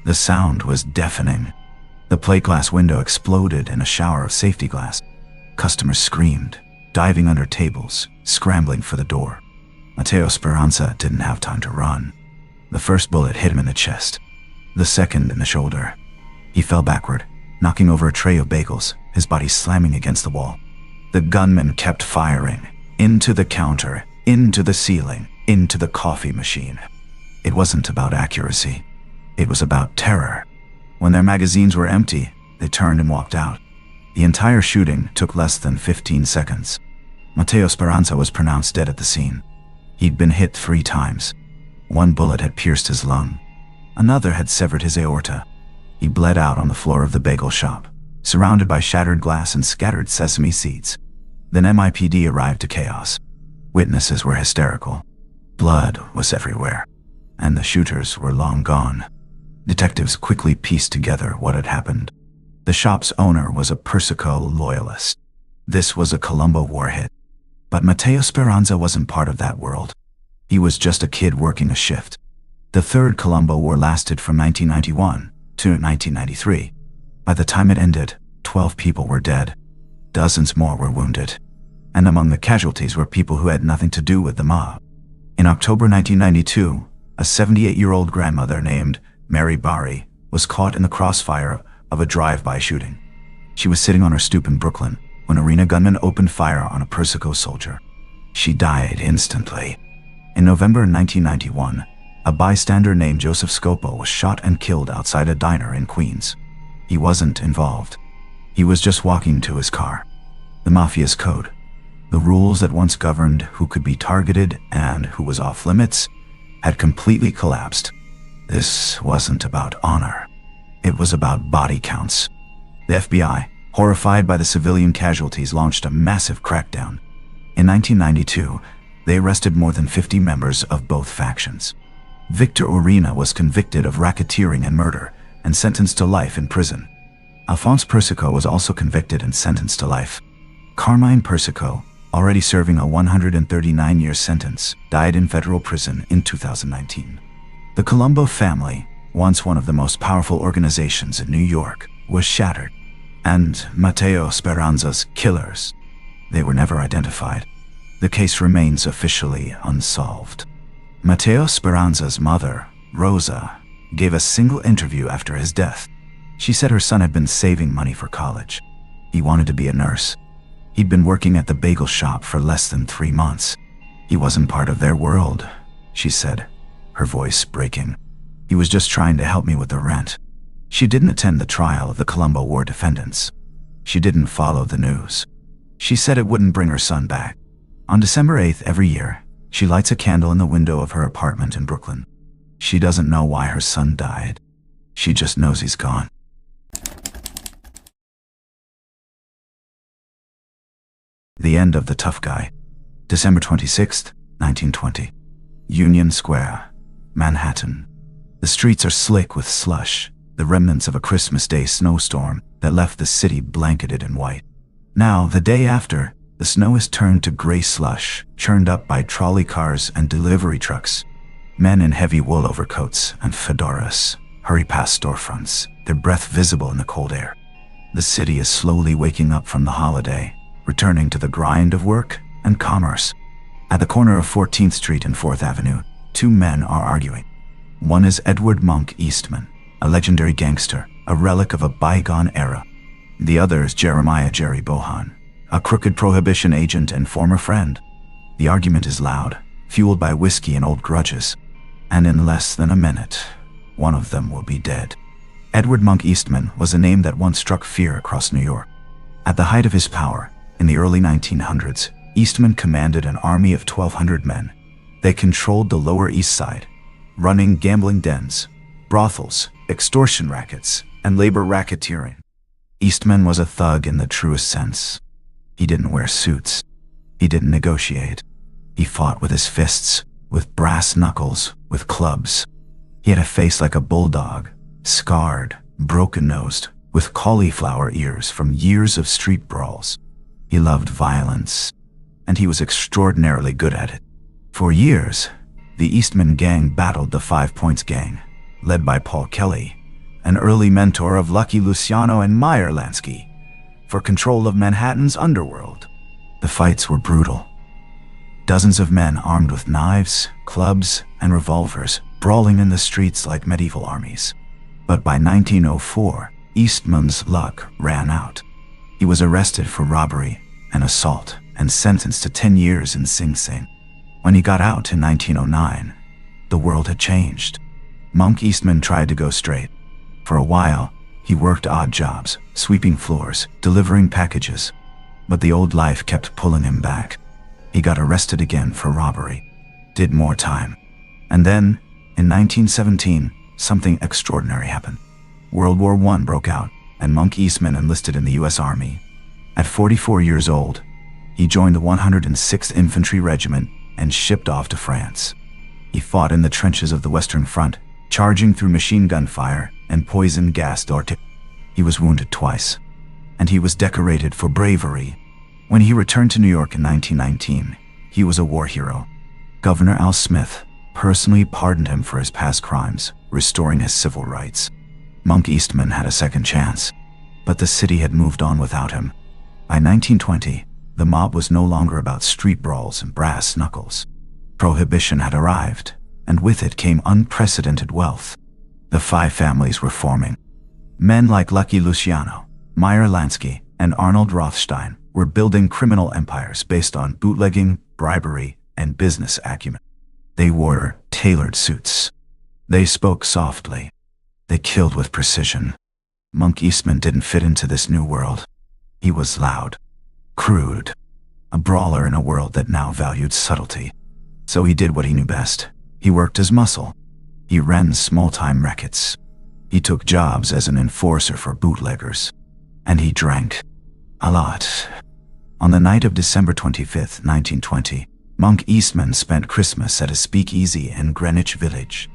A: The sound was deafening. The plate glass window exploded in a shower of safety glass. Customers screamed, diving under tables, scrambling for the door. Matteo Speranza didn't have time to run. The first bullet hit him in the chest, the second in the shoulder. He fell backward, knocking over a tray of bagels, his body slamming against the wall. The gunman kept firing, into the counter, into the ceiling, into the coffee machine. It wasn't about accuracy. It was about terror. When their magazines were empty, they turned and walked out. The entire shooting took less than 15 seconds. Matteo Speranza was pronounced dead at the scene. He'd been hit 3 times. 1 bullet had pierced his lung. Another had severed his aorta. He bled out on the floor of the bagel shop, surrounded by shattered glass and scattered sesame seeds. Then MIPD arrived to chaos. Witnesses were hysterical. Blood was everywhere, and the shooters were long gone. Detectives quickly pieced together what had happened. The shop's owner was a Persico loyalist. This was a Colombo war hit. But Matteo Speranza wasn't part of that world. He was just a kid working a shift. The Third Colombo War lasted from 1991 to 1993. By the time it ended, 12 people were dead. Dozens more were wounded. And among the casualties were people who had nothing to do with the mob. In October 1992, a 78-year-old grandmother named Mary Bari was caught in the crossfire of a drive-by shooting. She was sitting on her stoop in Brooklyn when arena gunmen opened fire on a Persico soldier. She died instantly. In November 1991, a bystander named Joseph Scopo was shot and killed outside a diner in Queens. He wasn't involved. He was just walking to his car. The Mafia's code, the rules that once governed who could be targeted and who was off limits, had completely collapsed. This wasn't about honor. It was about body counts. The FBI, horrified by the civilian casualties, launched a massive crackdown. In 1992, they arrested more than 50 members of both factions. Victor Orena was convicted of racketeering and murder and sentenced to life in prison. Alphonse Persico was also convicted and sentenced to life. Carmine Persico, already serving a 139-year sentence, died in federal prison in 2019. The Colombo family, once one of the most powerful organizations in New York, was shattered. And Matteo Speranza's killers, they were never identified. The case remains officially unsolved. Matteo Speranza's mother, Rosa, gave a single interview after his death. She said her son had been saving money for college. He wanted to be a nurse. He'd been working at the bagel shop for less than 3 months. He wasn't part of their world, she said, her voice breaking. He was just trying to help me with the rent. She didn't attend the trial of the Colombo war defendants. She didn't follow the news. She said it wouldn't bring her son back. On December 8th every year, she lights a candle in the window of her apartment in Brooklyn. She doesn't know why her son died. She just knows he's gone. The end of the tough guy. December 26th, 1920. Union Square, Manhattan. The streets are slick with slush, the remnants of a Christmas Day snowstorm that left the city blanketed in white. Now, the day after, the snow has turned to gray slush, churned up by trolley cars and delivery trucks. Men in heavy wool overcoats and fedoras hurry past storefronts, their breath visible in the cold air. The city is slowly waking up from the holiday, returning to the grind of work and commerce. At the corner of 14th Street and 4th Avenue, 2 men are arguing. One is Edward Monk Eastman, a legendary gangster, a relic of a bygone era. The other is Jeremiah Jerry Bohan, a crooked prohibition agent and former friend. The argument is loud, fueled by whiskey and old grudges. And in less than a minute, one of them will be dead. Edward Monk Eastman was a name that once struck fear across New York. At the height of his power, in the early 1900s, Eastman commanded an army of 1,200 men. They controlled the Lower East Side, running gambling dens, brothels, extortion rackets, and labor racketeering. Eastman was a thug in the truest sense. He didn't wear suits. He didn't negotiate. He fought with his fists, with brass knuckles, with clubs. He had a face like a bulldog, scarred, broken-nosed, with cauliflower ears from years of street brawls. He loved violence, and he was extraordinarily good at it. For years, the Eastman gang battled the 5 Points Gang, led by Paul Kelly, an early mentor of Lucky Luciano and Meyer Lansky, for control of Manhattan's underworld. The fights were brutal. Dozens of men armed with knives, clubs, and revolvers, brawling in the streets like medieval armies. But by 1904, Eastman's luck ran out. He was arrested for robbery and assault and sentenced to 10 years in Sing Sing. When he got out in 1909, the world had changed. Monk Eastman tried to go straight. For a while, he worked odd jobs, sweeping floors, delivering packages. But the old life kept pulling him back. He got arrested again for robbery, did more time. And then, in 1917, something extraordinary happened. World War I broke out, and Monk Eastman enlisted in the U.S. Army. At 44 years old, he joined the 106th Infantry Regiment and shipped off to France. He fought in the trenches of the Western Front, charging through machine gun fire and poison-gassed artillery. He was wounded twice, and he was decorated for bravery. When he returned to New York in 1919, he was a war hero. Governor Al Smith personally pardoned him for his past crimes, restoring his civil rights. Monk Eastman had a second chance, but the city had moved on without him. By 1920, the mob was no longer about street brawls and brass knuckles. Prohibition had arrived, and with it came unprecedented wealth. The five families were forming. Men like Lucky Luciano, Meyer Lansky, and Arnold Rothstein were building criminal empires based on bootlegging, bribery, and business acumen. They wore tailored suits. They spoke softly. They killed with precision. Monk Eastman didn't fit into this new world. He was loud, crude, a brawler in a world that now valued subtlety. So he did what he knew best. He worked his muscle. He ran small-time rackets. He took jobs as an enforcer for bootleggers. And he drank. A lot. On the night of December 25th, 1920, Monk Eastman spent Christmas at a speakeasy in Greenwich Village.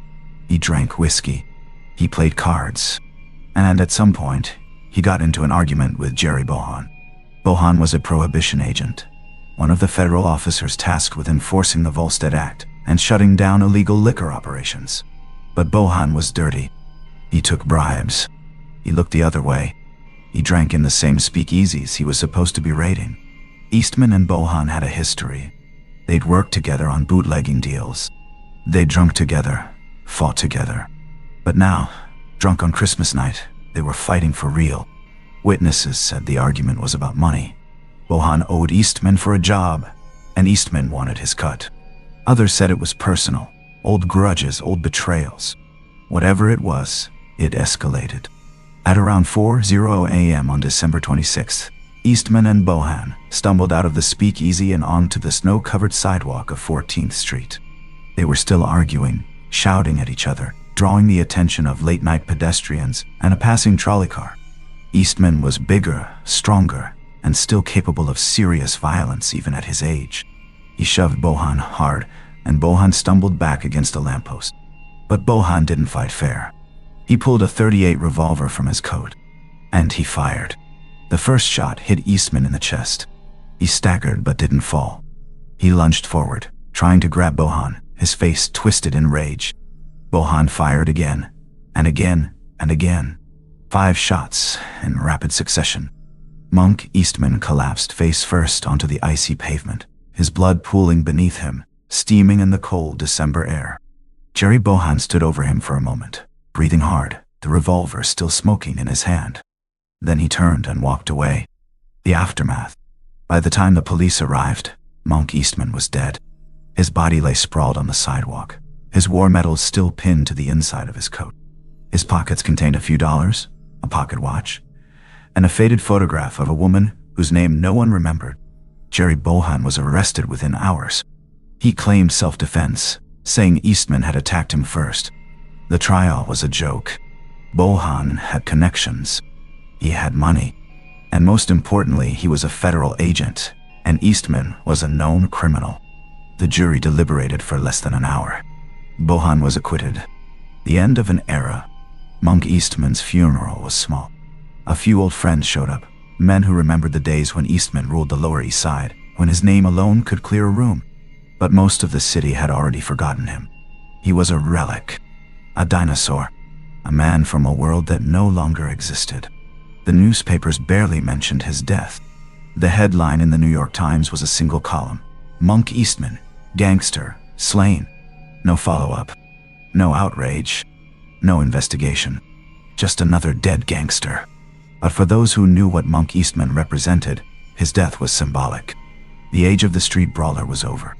A: He drank whiskey. He played cards. And at some point, he got into an argument with Jerry Bohan. Bohan was a prohibition agent, one of the federal officers tasked with enforcing the Volstead Act and shutting down illegal liquor operations. But Bohan was dirty. He took bribes. He looked the other way. He drank in the same speakeasies he was supposed to be raiding. Eastman and Bohan had a history. They'd worked together on bootlegging deals. They'd drunk together, fought together. But now, drunk on Christmas night, they were fighting for real. Witnesses said the argument was about money. Bohan owed Eastman for a job, and Eastman wanted his cut. Others said it was personal, old grudges, old betrayals. Whatever it was, it escalated. At around 4:00 a.m. on December 26th, Eastman and Bohan stumbled out of the speakeasy and onto the snow-covered sidewalk of 14th Street. They were still arguing, shouting at each other, drawing the attention of late-night pedestrians and a passing trolley car. Eastman was bigger, stronger, and still capable of serious violence even at his age. He shoved Bohan hard, and Bohan stumbled back against a lamppost. But Bohan didn't fight fair. He pulled a .38 revolver from his coat, and he fired. The first shot hit Eastman in the chest. He staggered but didn't fall. He lunged forward, trying to grab Bohan, his face twisted in rage. Bohan fired again, and again, and again. 5 shots in rapid succession. Monk Eastman collapsed face first onto the icy pavement, his blood pooling beneath him, steaming in the cold December air. Jerry Bohan stood over him for a moment, breathing hard, the revolver still smoking in his hand. Then he turned and walked away. The aftermath. By the time the police arrived, Monk Eastman was dead. His body lay sprawled on the sidewalk, his war medals still pinned to the inside of his coat. His pockets contained a few dollars, a pocket watch, and a faded photograph of a woman whose name no one remembered. Jerry Bohan was arrested within hours. He claimed self-defense, saying Eastman had attacked him first. The trial was a joke. Bohan had connections. He had money. And most importantly, he was a federal agent, and Eastman was a known criminal. The jury deliberated for less than an hour. Bohan was acquitted. The end of an era. Monk Eastman's funeral was small. A few old friends showed up, men who remembered the days when Eastman ruled the Lower East Side, when his name alone could clear a room. But most of the city had already forgotten him. He was a relic, a dinosaur, a man from a world that no longer existed. The newspapers barely mentioned his death. The headline in the New York Times was a single column: Monk Eastman, gangster, slain. No follow-up, no outrage, no investigation. Just another dead gangster. But for those who knew what Monk Eastman represented, his death was symbolic. The age of the street brawler was over.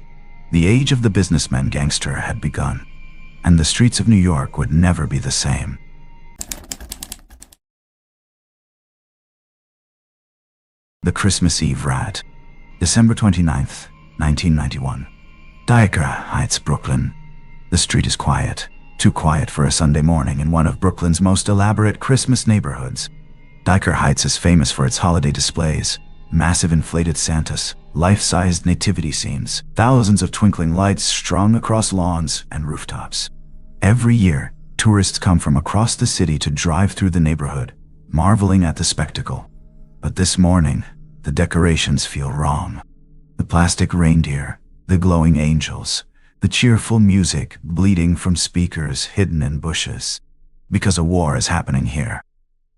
A: The age of the businessman gangster had begun, and the streets of New York would never be the same. The Christmas Eve Rat. December 29th, 1991. Dyker Heights, Brooklyn. The street is quiet, too quiet for a Sunday morning in one of Brooklyn's most elaborate Christmas neighborhoods. Dyker Heights is famous for its holiday displays, massive inflated Santas, life-sized nativity scenes, thousands of twinkling lights strung across lawns and rooftops. Every year, tourists come from across the city to drive through the neighborhood, marveling at the spectacle. But this morning, the decorations feel wrong. The plastic reindeer, the glowing angels, the cheerful music bleeding from speakers hidden in bushes. Because a war is happening here.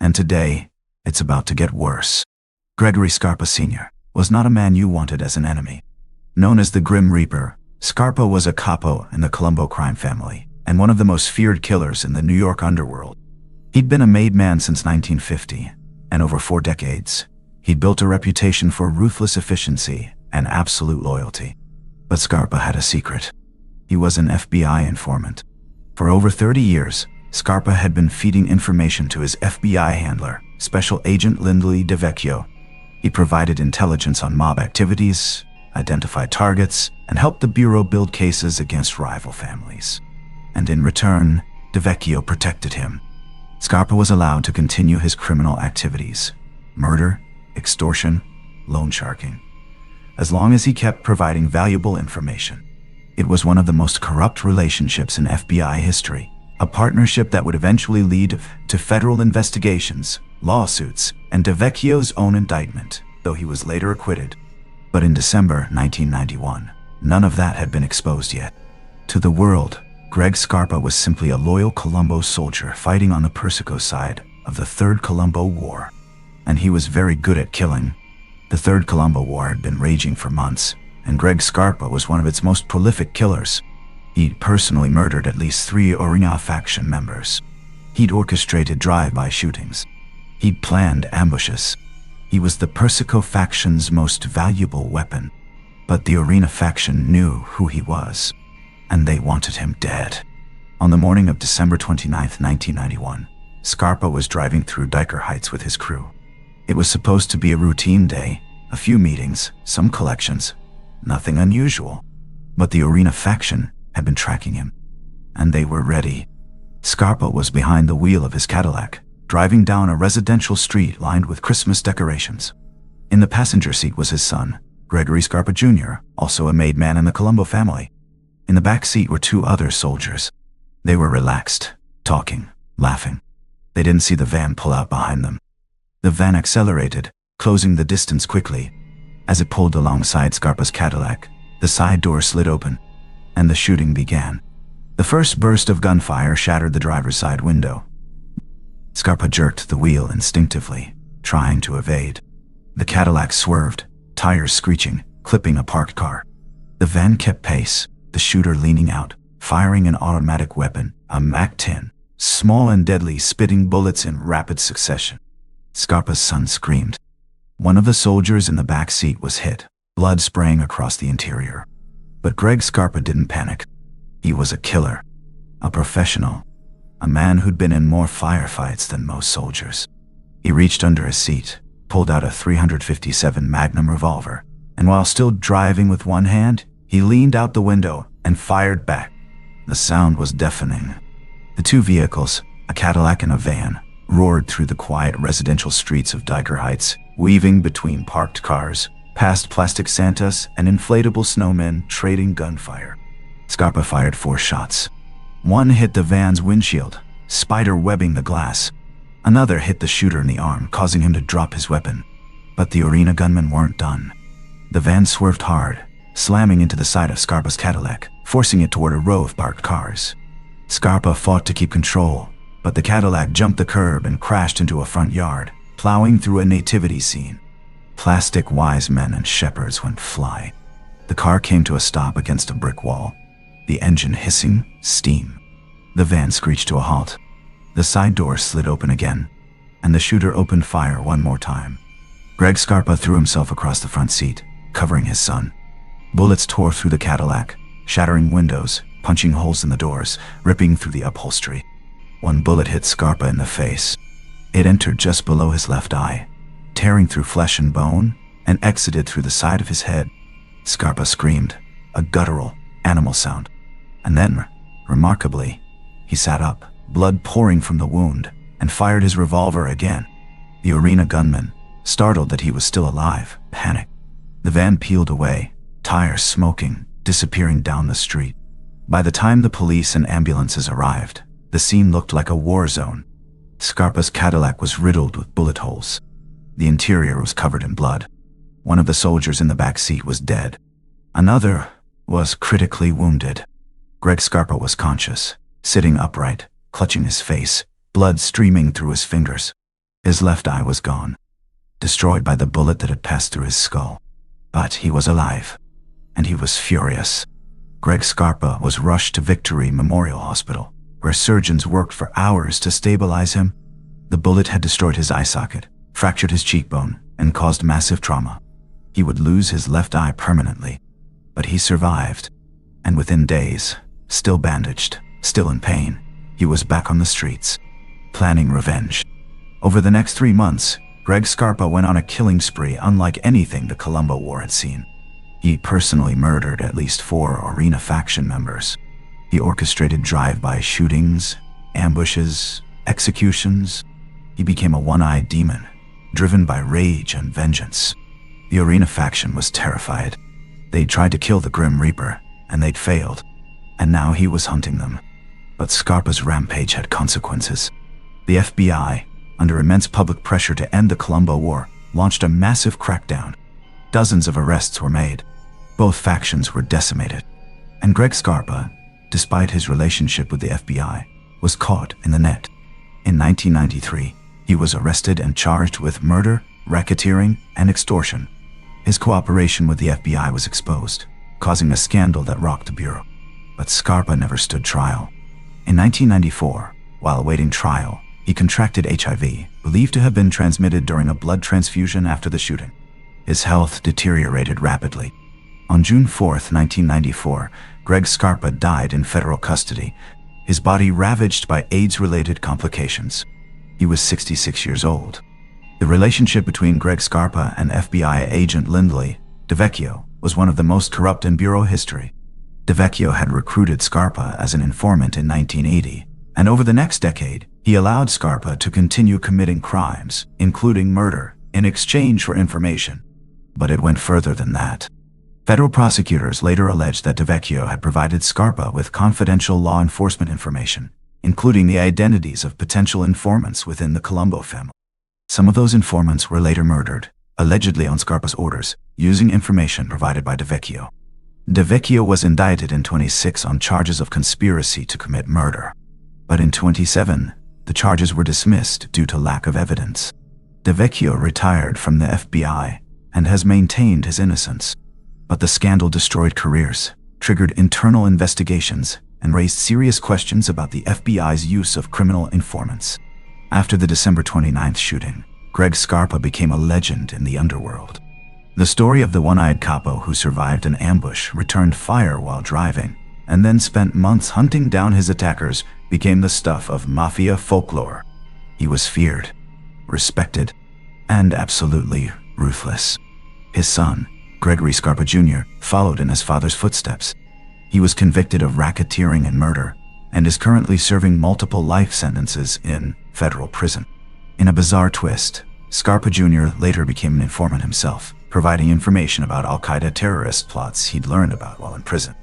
A: And today, it's about to get worse. Gregory Scarpa Sr. was not a man you wanted as an enemy. Known as the Grim Reaper, Scarpa was a capo in the Colombo crime family and one of the most feared killers in the New York underworld. He'd been a made man since 1950, and over 4 decades, he'd built a reputation for ruthless efficiency and absolute loyalty. But Scarpa had a secret. He was an FBI informant. For over 30 years, Scarpa had been feeding information to his FBI handler, Special Agent Lindley DeVecchio. He provided intelligence on mob activities, identified targets, and helped the Bureau build cases against rival families. And in return, DeVecchio protected him. Scarpa was allowed to continue his criminal activities: murder, extortion, loan sharking, as long as he kept providing valuable information. It was one of the most corrupt relationships in FBI history, a partnership that would eventually lead to federal investigations, lawsuits, and DeVecchio's own indictment, though he was later acquitted. But in December 1991, none of that had been exposed yet. To the world, Greg Scarpa was simply a loyal Colombo soldier fighting on the Persico side of the Third Colombo War. And he was very good at killing. The Third Colombo War had been raging for months, and Greg Scarpa was one of its most prolific killers. He'd personally murdered at least 3 Orina faction members. He'd orchestrated drive-by shootings. He'd planned ambushes. He was the Persico faction's most valuable weapon. But the Orina faction knew who he was, and they wanted him dead. On the morning of December 29, 1991, Scarpa was driving through Diker Heights with his crew. It was supposed to be a routine day, a few meetings, some collections, nothing unusual. But the Orina faction had been tracking him, and they were ready. Scarpa was behind the wheel of his Cadillac, driving down a residential street lined with Christmas decorations. In the passenger seat was his son, Gregory Scarpa Jr., also a made man in the Colombo family. In the back seat were 2 other soldiers. They were relaxed, talking, laughing. They didn't see the van pull out behind them. The van accelerated, closing the distance quickly. As it pulled alongside Scarpa's Cadillac, the side door slid open, and the shooting began. The first burst of gunfire shattered the driver's side window. Scarpa jerked the wheel instinctively, trying to evade. The Cadillac swerved, tires screeching, clipping a parked car. The van kept pace, the shooter leaning out, firing an automatic weapon, a MAC-10, small and deadly, spitting bullets in rapid succession. Scarpa's son screamed. One of the soldiers in the back seat was hit, blood spraying across the interior. But Greg Scarpa didn't panic. He was a killer, a professional, a man who'd been in more firefights than most soldiers. He reached under his seat, pulled out a .357 Magnum revolver, and while still driving with one hand, he leaned out the window and fired back. The sound was deafening. The 2 vehicles, a Cadillac and a van, roared through the quiet residential streets of Diker Heights, weaving between parked cars, past plastic Santas and inflatable snowmen trading gunfire. Scarpa fired 4 shots. One hit the van's windshield, spider webbing the glass. Another hit the shooter in the arm, causing him to drop his weapon. But the Orina gunmen weren't done. The van swerved hard, slamming into the side of Scarpa's Cadillac, forcing it toward a row of parked cars. Scarpa fought to keep control, but the Cadillac jumped the curb and crashed into a front yard, plowing through a nativity scene. Plastic wise men and shepherds went flying. The car came to a stop against a brick wall, the engine hissing steam. The van screeched to a halt. The side door slid open again, and the shooter opened fire one more time. Greg Scarpa threw himself across the front seat, covering his son. Bullets tore through the Cadillac, shattering windows, punching holes in the doors, ripping through the upholstery. One bullet hit Scarpa in the face. It entered just below his left eye, tearing through flesh and bone, and exited through the side of his head. Scarpa screamed, a guttural, animal sound. And then, remarkably, he sat up, blood pouring from the wound, and fired his revolver again. The Orina gunman, startled that he was still alive, panicked. The van peeled away, tires smoking, disappearing down the street. By the time the police and ambulances arrived, the scene looked like a war zone. Scarpa's Cadillac was riddled with bullet holes. The interior was covered in blood. One of the soldiers in the back seat was dead. Another was critically wounded. Greg Scarpa was conscious, sitting upright, clutching his face, blood streaming through his fingers. His left eye was gone. destroyed by the bullet that had passed through his skull. But he was alive, and he was furious. Greg Scarpa was rushed to Victory Memorial Hospital, where surgeons worked for hours to stabilize him. The bullet had destroyed his eye socket, fractured his cheekbone, and caused massive trauma. He would lose his left eye permanently. But he survived, and within days, still bandaged, still in pain, he was back on the streets, planning revenge. Over the next 3 months, Greg Scarpa went on a killing spree unlike anything the Colombo War had seen. He personally murdered at least 4 Arena faction members. He orchestrated drive-by shootings, ambushes, executions. He became a one-eyed demon, driven by rage and vengeance. The Arena faction was terrified. They'd tried to kill the Grim Reaper, and they'd failed. And now he was hunting them. But Scarpa's rampage had consequences. The FBI, under immense public pressure to end the Colombo War, launched a massive crackdown. Dozens of arrests were made. Both factions were decimated. And Greg Scarpa, despite his relationship with the FBI, was caught in the net. In 1993, he was arrested and charged with murder, racketeering, and extortion. His cooperation with the FBI was exposed, causing a scandal that rocked the bureau. But Scarpa never stood trial. In 1994, while awaiting trial, he contracted HIV, believed to have been transmitted during a blood transfusion after the shooting. His health deteriorated rapidly. On June 4, 1994, Greg Scarpa died in federal custody, his body ravaged by AIDS-related complications. He was 66 years old. The relationship between Greg Scarpa and FBI agent Lindley DeVecchio was one of the most corrupt in bureau history. DeVecchio had recruited Scarpa as an informant in 1980, and over the next decade, he allowed Scarpa to continue committing crimes, including murder, in exchange for information. But it went further than that. Federal prosecutors later alleged that DeVecchio had provided Scarpa with confidential law enforcement information, including the identities of potential informants within the Colombo family. Some of those informants were later murdered, allegedly on Scarpa's orders, using information provided by DeVecchio. DeVecchio was indicted in 2006 on charges of conspiracy to commit murder. But in 2007, the charges were dismissed due to lack of evidence. DeVecchio retired from the FBI and has maintained his innocence. But the scandal destroyed careers, triggered internal investigations, and raised serious questions about the FBI's use of criminal informants. After the December 29th shooting, Greg Scarpa became a legend in the underworld. The story of the one-eyed capo who survived an ambush, returned fire while driving, and then spent months hunting down his attackers became the stuff of Mafia folklore. He was feared, respected, and absolutely ruthless. His son, Gregory Scarpa Jr., followed in his father's footsteps. He was convicted of racketeering and murder, and is currently serving multiple life sentences in federal prison. In a bizarre twist, Scarpa Jr. later became an informant himself, providing information about Al-Qaeda terrorist plots he'd learned about while in prison.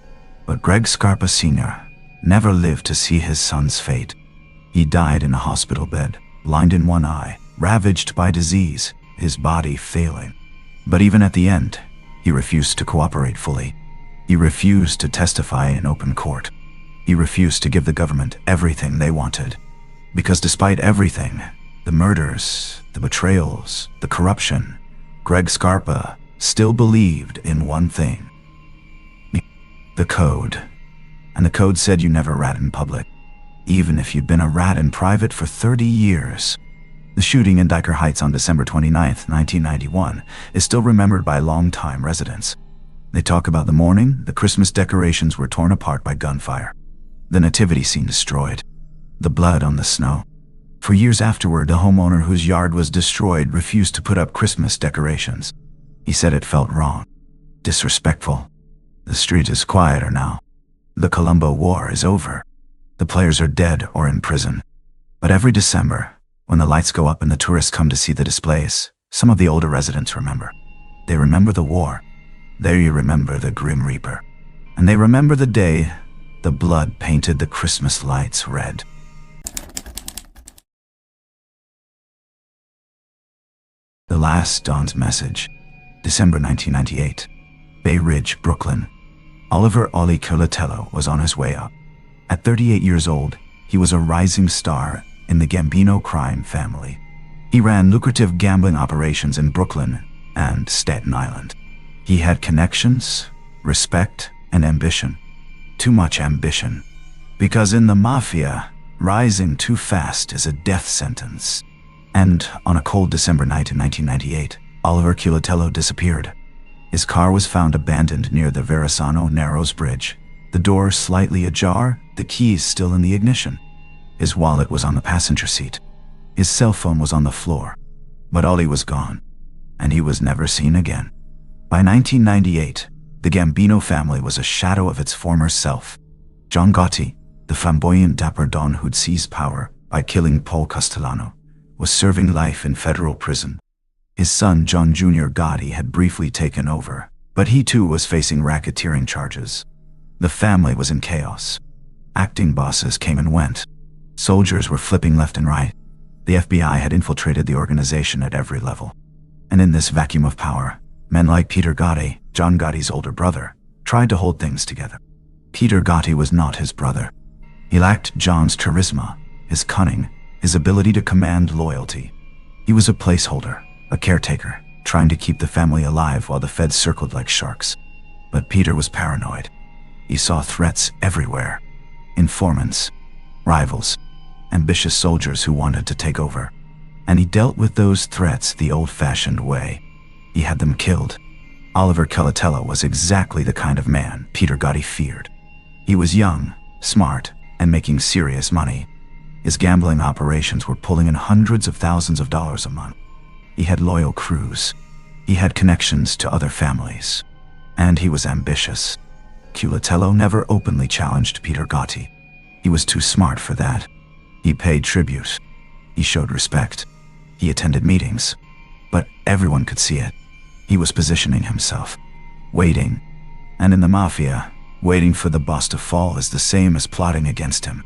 A: But Greg Scarpa Sr. never lived to see his son's fate. He died in a hospital bed, blind in one eye, ravaged by disease, his body failing. But even at the end, he refused to cooperate fully. He refused to testify in open court. He refused to give the government everything they wanted. Because despite everything, the murders, the betrayals, the corruption, Greg Scarpa still believed in one thing: the code. And the code said you never rat in public, even if you'd been a rat in private for 30 years. The shooting in Diker Heights on December 29, 1991, is still remembered by longtime residents. They talk about the morning the Christmas decorations were torn apart by gunfire, the nativity scene destroyed, the blood on the snow. For years afterward, the homeowner whose yard was destroyed refused to put up Christmas decorations. He said it felt wrong, disrespectful. The street is quieter now. The Colombo War is over. The players are dead or in prison. But every December, when the lights go up and the tourists come to see the displays, some of the older residents remember. They remember the war. They remember the Grim Reaper. And they remember the day the blood painted the Christmas lights red. The Last Dawn's Message, December 1998, Bay Ridge, Brooklyn. Oliver Ollie Colatello was on his way up. At 38 years old, he was a rising star in the Gambino crime family. He ran lucrative gambling operations in Brooklyn and Staten Island. He had connections, respect, and ambition. Too much ambition. Because in the Mafia, rising too fast is a death sentence. And on a cold December night in 1998, Oliver Culatello disappeared. His car was found abandoned near the Verrazano Narrows Bridge. The door slightly ajar, the keys still in the ignition. His wallet was on the passenger seat. His cell phone was on the floor. But Ollie was gone, and he was never seen again. By 1998, the Gambino family was a shadow of its former self. John Gotti, the flamboyant dapper don who'd seized power by killing Paul Castellano, was serving life in federal prison. His son, John Jr. Gotti, had briefly taken over, but he too was facing racketeering charges. The family was in chaos. Acting bosses came and went. Soldiers were flipping left and right. The FBI had infiltrated the organization at every level. And in this vacuum of power, men like Peter Gotti, John Gotti's older brother, tried to hold things together. Peter Gotti was not his brother. He lacked John's charisma, his cunning, his ability to command loyalty. He was a placeholder, a caretaker, trying to keep the family alive while the feds circled like sharks. But Peter was paranoid. He saw threats everywhere. Informants, rivals, ambitious soldiers who wanted to take over. And he dealt with those threats the old-fashioned way. He had them killed. Oliver Culatello was exactly the kind of man Peter Gotti feared. He was young, smart, and making serious money. His gambling operations were pulling in hundreds of thousands of dollars a month. He had loyal crews. He had connections to other families. And he was ambitious. Culatello never openly challenged Peter Gotti. He was too smart for that. He paid tribute. He showed respect. He attended meetings. But everyone could see it. He was positioning himself, waiting. And in the Mafia, waiting for the boss to fall is the same as plotting against him.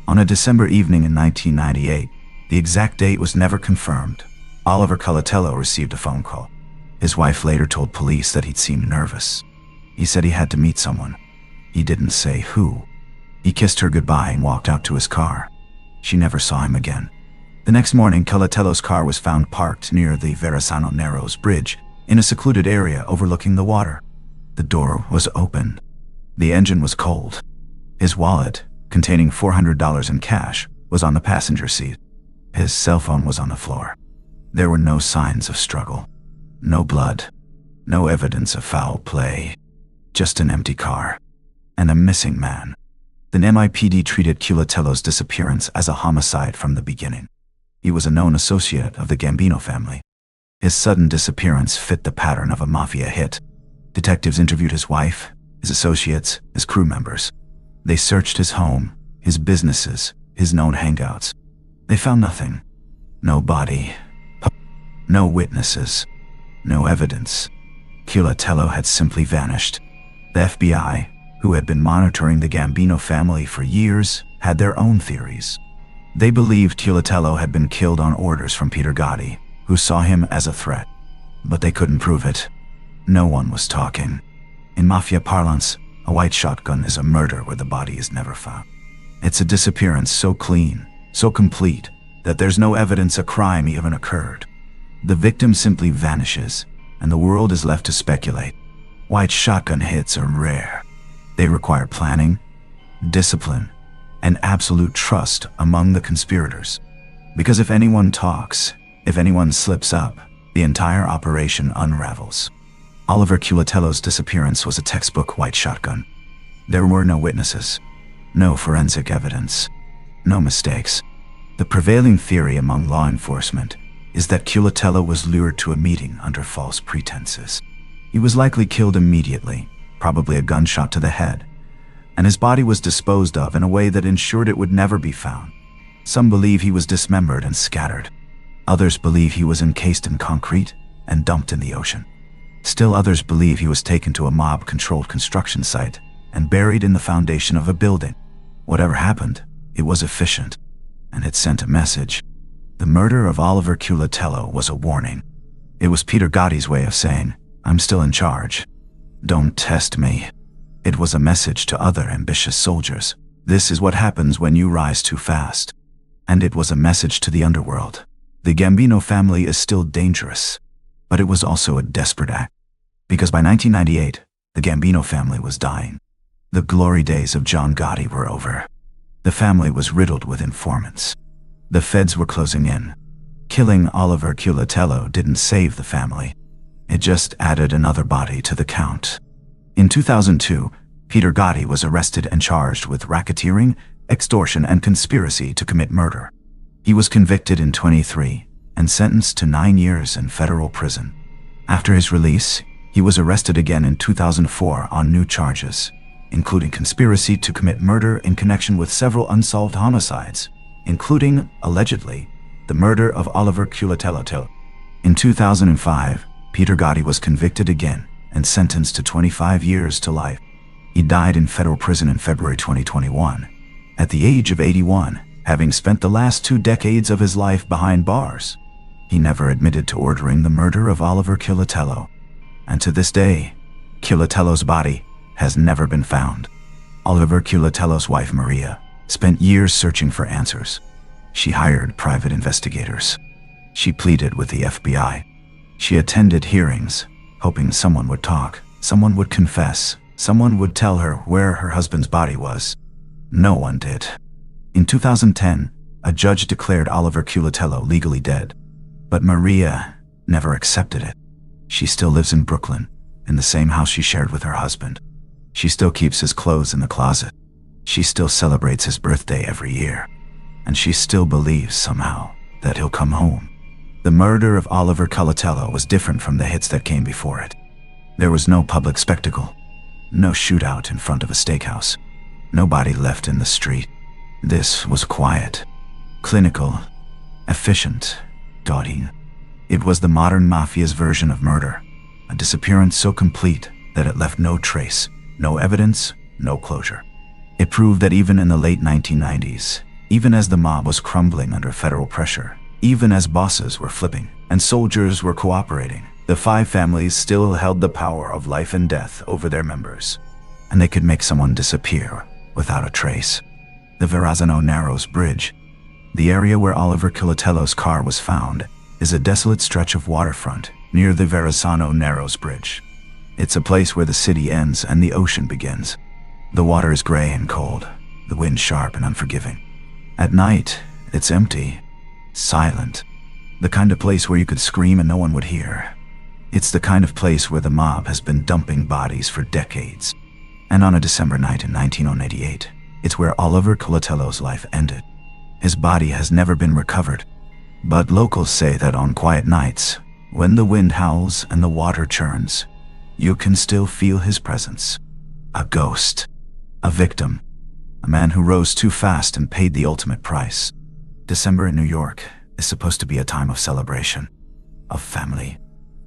A: On a December evening in 1998, the exact date was never confirmed, Oliver Culatello received a phone call. His wife later told police that he'd seemed nervous. He said he had to meet someone. He didn't say who. He kissed her goodbye and walked out to his car. She never saw him again. The next morning, Culatello's car was found parked near the Verrazano Narrows Bridge in a secluded area overlooking the water. The door was open. The engine was cold. His wallet, containing $400 in cash, was on the passenger seat. His cell phone was on the floor. There were no signs of struggle. No blood. No evidence of foul play. Just an empty car. And a missing man. The NYPD treated Culatello's disappearance as a homicide from the beginning. He was a known associate of the Gambino family. His sudden disappearance fit the pattern of a Mafia hit. Detectives interviewed his wife, his associates, his crew members. They searched his home, his businesses, his known hangouts. They found nothing. No body. No witnesses. No evidence. Culatello had simply vanished. The FBI, who had been monitoring the Gambino family for years, had their own theories. They believed Culatello had been killed on orders from Peter Gotti, who saw him as a threat. But they couldn't prove it. No one was talking. In Mafia parlance, a white shotgun is a murder where the body is never found. It's a disappearance so clean, so complete, that there's no evidence a crime even occurred. The victim simply vanishes, and the world is left to speculate. White shotgun hits are rare. They require planning, discipline, and absolute trust among the conspirators. Because if anyone talks, if anyone slips up, the entire operation unravels. Oliver Culatello's disappearance was a textbook white shotgun. There were no witnesses, no forensic evidence, no mistakes. The prevailing theory among law enforcement is that Culatello was lured to a meeting under false pretenses. He was likely killed immediately, probably a gunshot to the head, and his body was disposed of in a way that ensured it would never be found. Some believe he was dismembered and scattered. Others believe he was encased in concrete and dumped in the ocean. Still others believe he was taken to a mob-controlled construction site and buried in the foundation of a building. Whatever happened, it was efficient, and it sent a message. The murder of Oliver Culatello was a warning. It was Peter Gotti's way of saying, "I'm still in charge. Don't test me." It was a message to other ambitious soldiers. This is what happens when you rise too fast. And it was a message to the underworld. The Gambino family is still dangerous, but it was also a desperate act. Because by 1998, the Gambino family was dying. The glory days of John Gotti were over. The family was riddled with informants. The feds were closing in. Killing Oliver Culatello didn't save the family. It just added another body to the count. In 2002, Peter Gotti was arrested and charged with racketeering, extortion, and conspiracy to commit murder. He was convicted in 2023 and sentenced to 9 years in federal prison. After his release, he was arrested again in 2004 on new charges, including conspiracy to commit murder in connection with several unsolved homicides, including, allegedly, the murder of Oliver Culatello. In 2005, Peter Gotti was convicted again and sentenced to 25 years to life. He died in federal prison in February 2021, at the age of 81, having spent the last 2 decades of his life behind bars. He never admitted to ordering the murder of Oliver Culatello, and to this day, Culatello's body has never been found. Oliver Culatello's wife, Maria, spent years searching for answers. She hired private investigators. She pleaded with the FBI. She attended hearings, hoping someone would talk, someone would confess, someone would tell her where her husband's body was. No one did. In 2010, a judge declared Oliver Culatello legally dead, but Maria never accepted it. She still lives in Brooklyn, in the same house she shared with her husband. She still keeps his clothes in the closet. She still celebrates his birthday every year. And she still believes, somehow, that he'll come home. The murder of Oliver Culatello was different from the hits that came before it. There was no public spectacle, no shootout in front of a steakhouse, nobody left in the street. This was quiet, clinical, efficient, dotty. It was the modern Mafia's version of murder, a disappearance so complete that it left no trace, no evidence, no closure. It proved that even in the late 1990s, even as the mob was crumbling under federal pressure, even as bosses were flipping and soldiers were cooperating, the 5 families still held the power of life and death over their members, and they could make someone disappear without a trace. The Verrazano Narrows Bridge, the area where Oliver Culatello's car was found, is a desolate stretch of waterfront near the Verrazano Narrows Bridge. It's a place where the city ends and the ocean begins. The water is gray and cold, the wind sharp and unforgiving. At night, it's empty, silent, the kind of place where you could scream and no one would hear. It's the kind of place where the mob has been dumping bodies for decades. And on a December night in 1988, it's where Oliver Culatello's life ended. His body has never been recovered, but locals say that on quiet nights, when the wind howls and the water churns, you can still feel his presence. A ghost, a victim, a man who rose too fast and paid the ultimate price. December in New York is supposed to be a time of celebration, of family,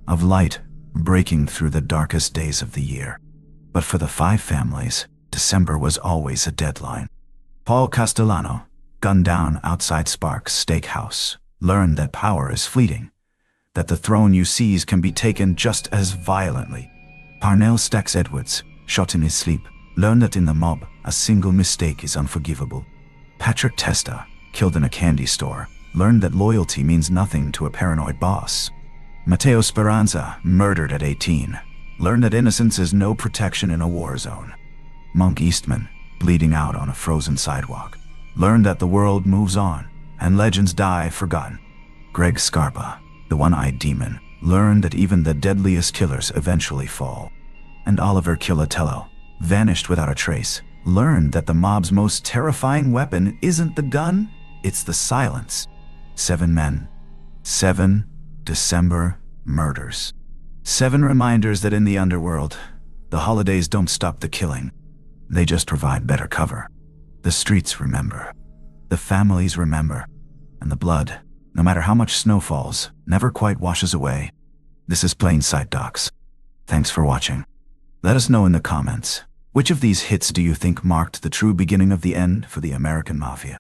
A: of light breaking through the darkest days of the year. But for the 5 families, December was always a deadline. Paul Castellano, gunned down outside Sparks Steakhouse, learned that power is fleeting, that the throne you seize can be taken just as violently. Parnell Stacks Edwards, shot in his sleep, learned that in the mob, a single mistake is unforgivable. Patrick Testa, killed in a candy store, learned that loyalty means nothing to a paranoid boss. Matteo Speranza, murdered at 18, learned that innocence is no protection in a war zone. Monk Eastman, bleeding out on a frozen sidewalk, learned that the world moves on and legends die forgotten. Greg Scarpa, the one-eyed demon, learned that even the deadliest killers eventually fall. And Oliver Culatello, vanished without a trace, learned that the mob's most terrifying weapon isn't the gun, it's the silence. 7 men, 7 December murders. 7 reminders that in the underworld, the holidays don't stop the killing. They just provide better cover. The streets remember. The families remember. And the blood, no matter how much snow falls, never quite washes away. This is Plain Sight Docs. Thanks for watching. Let us know in the comments, which of these hits do you think marked the true beginning of the end for the American Mafia?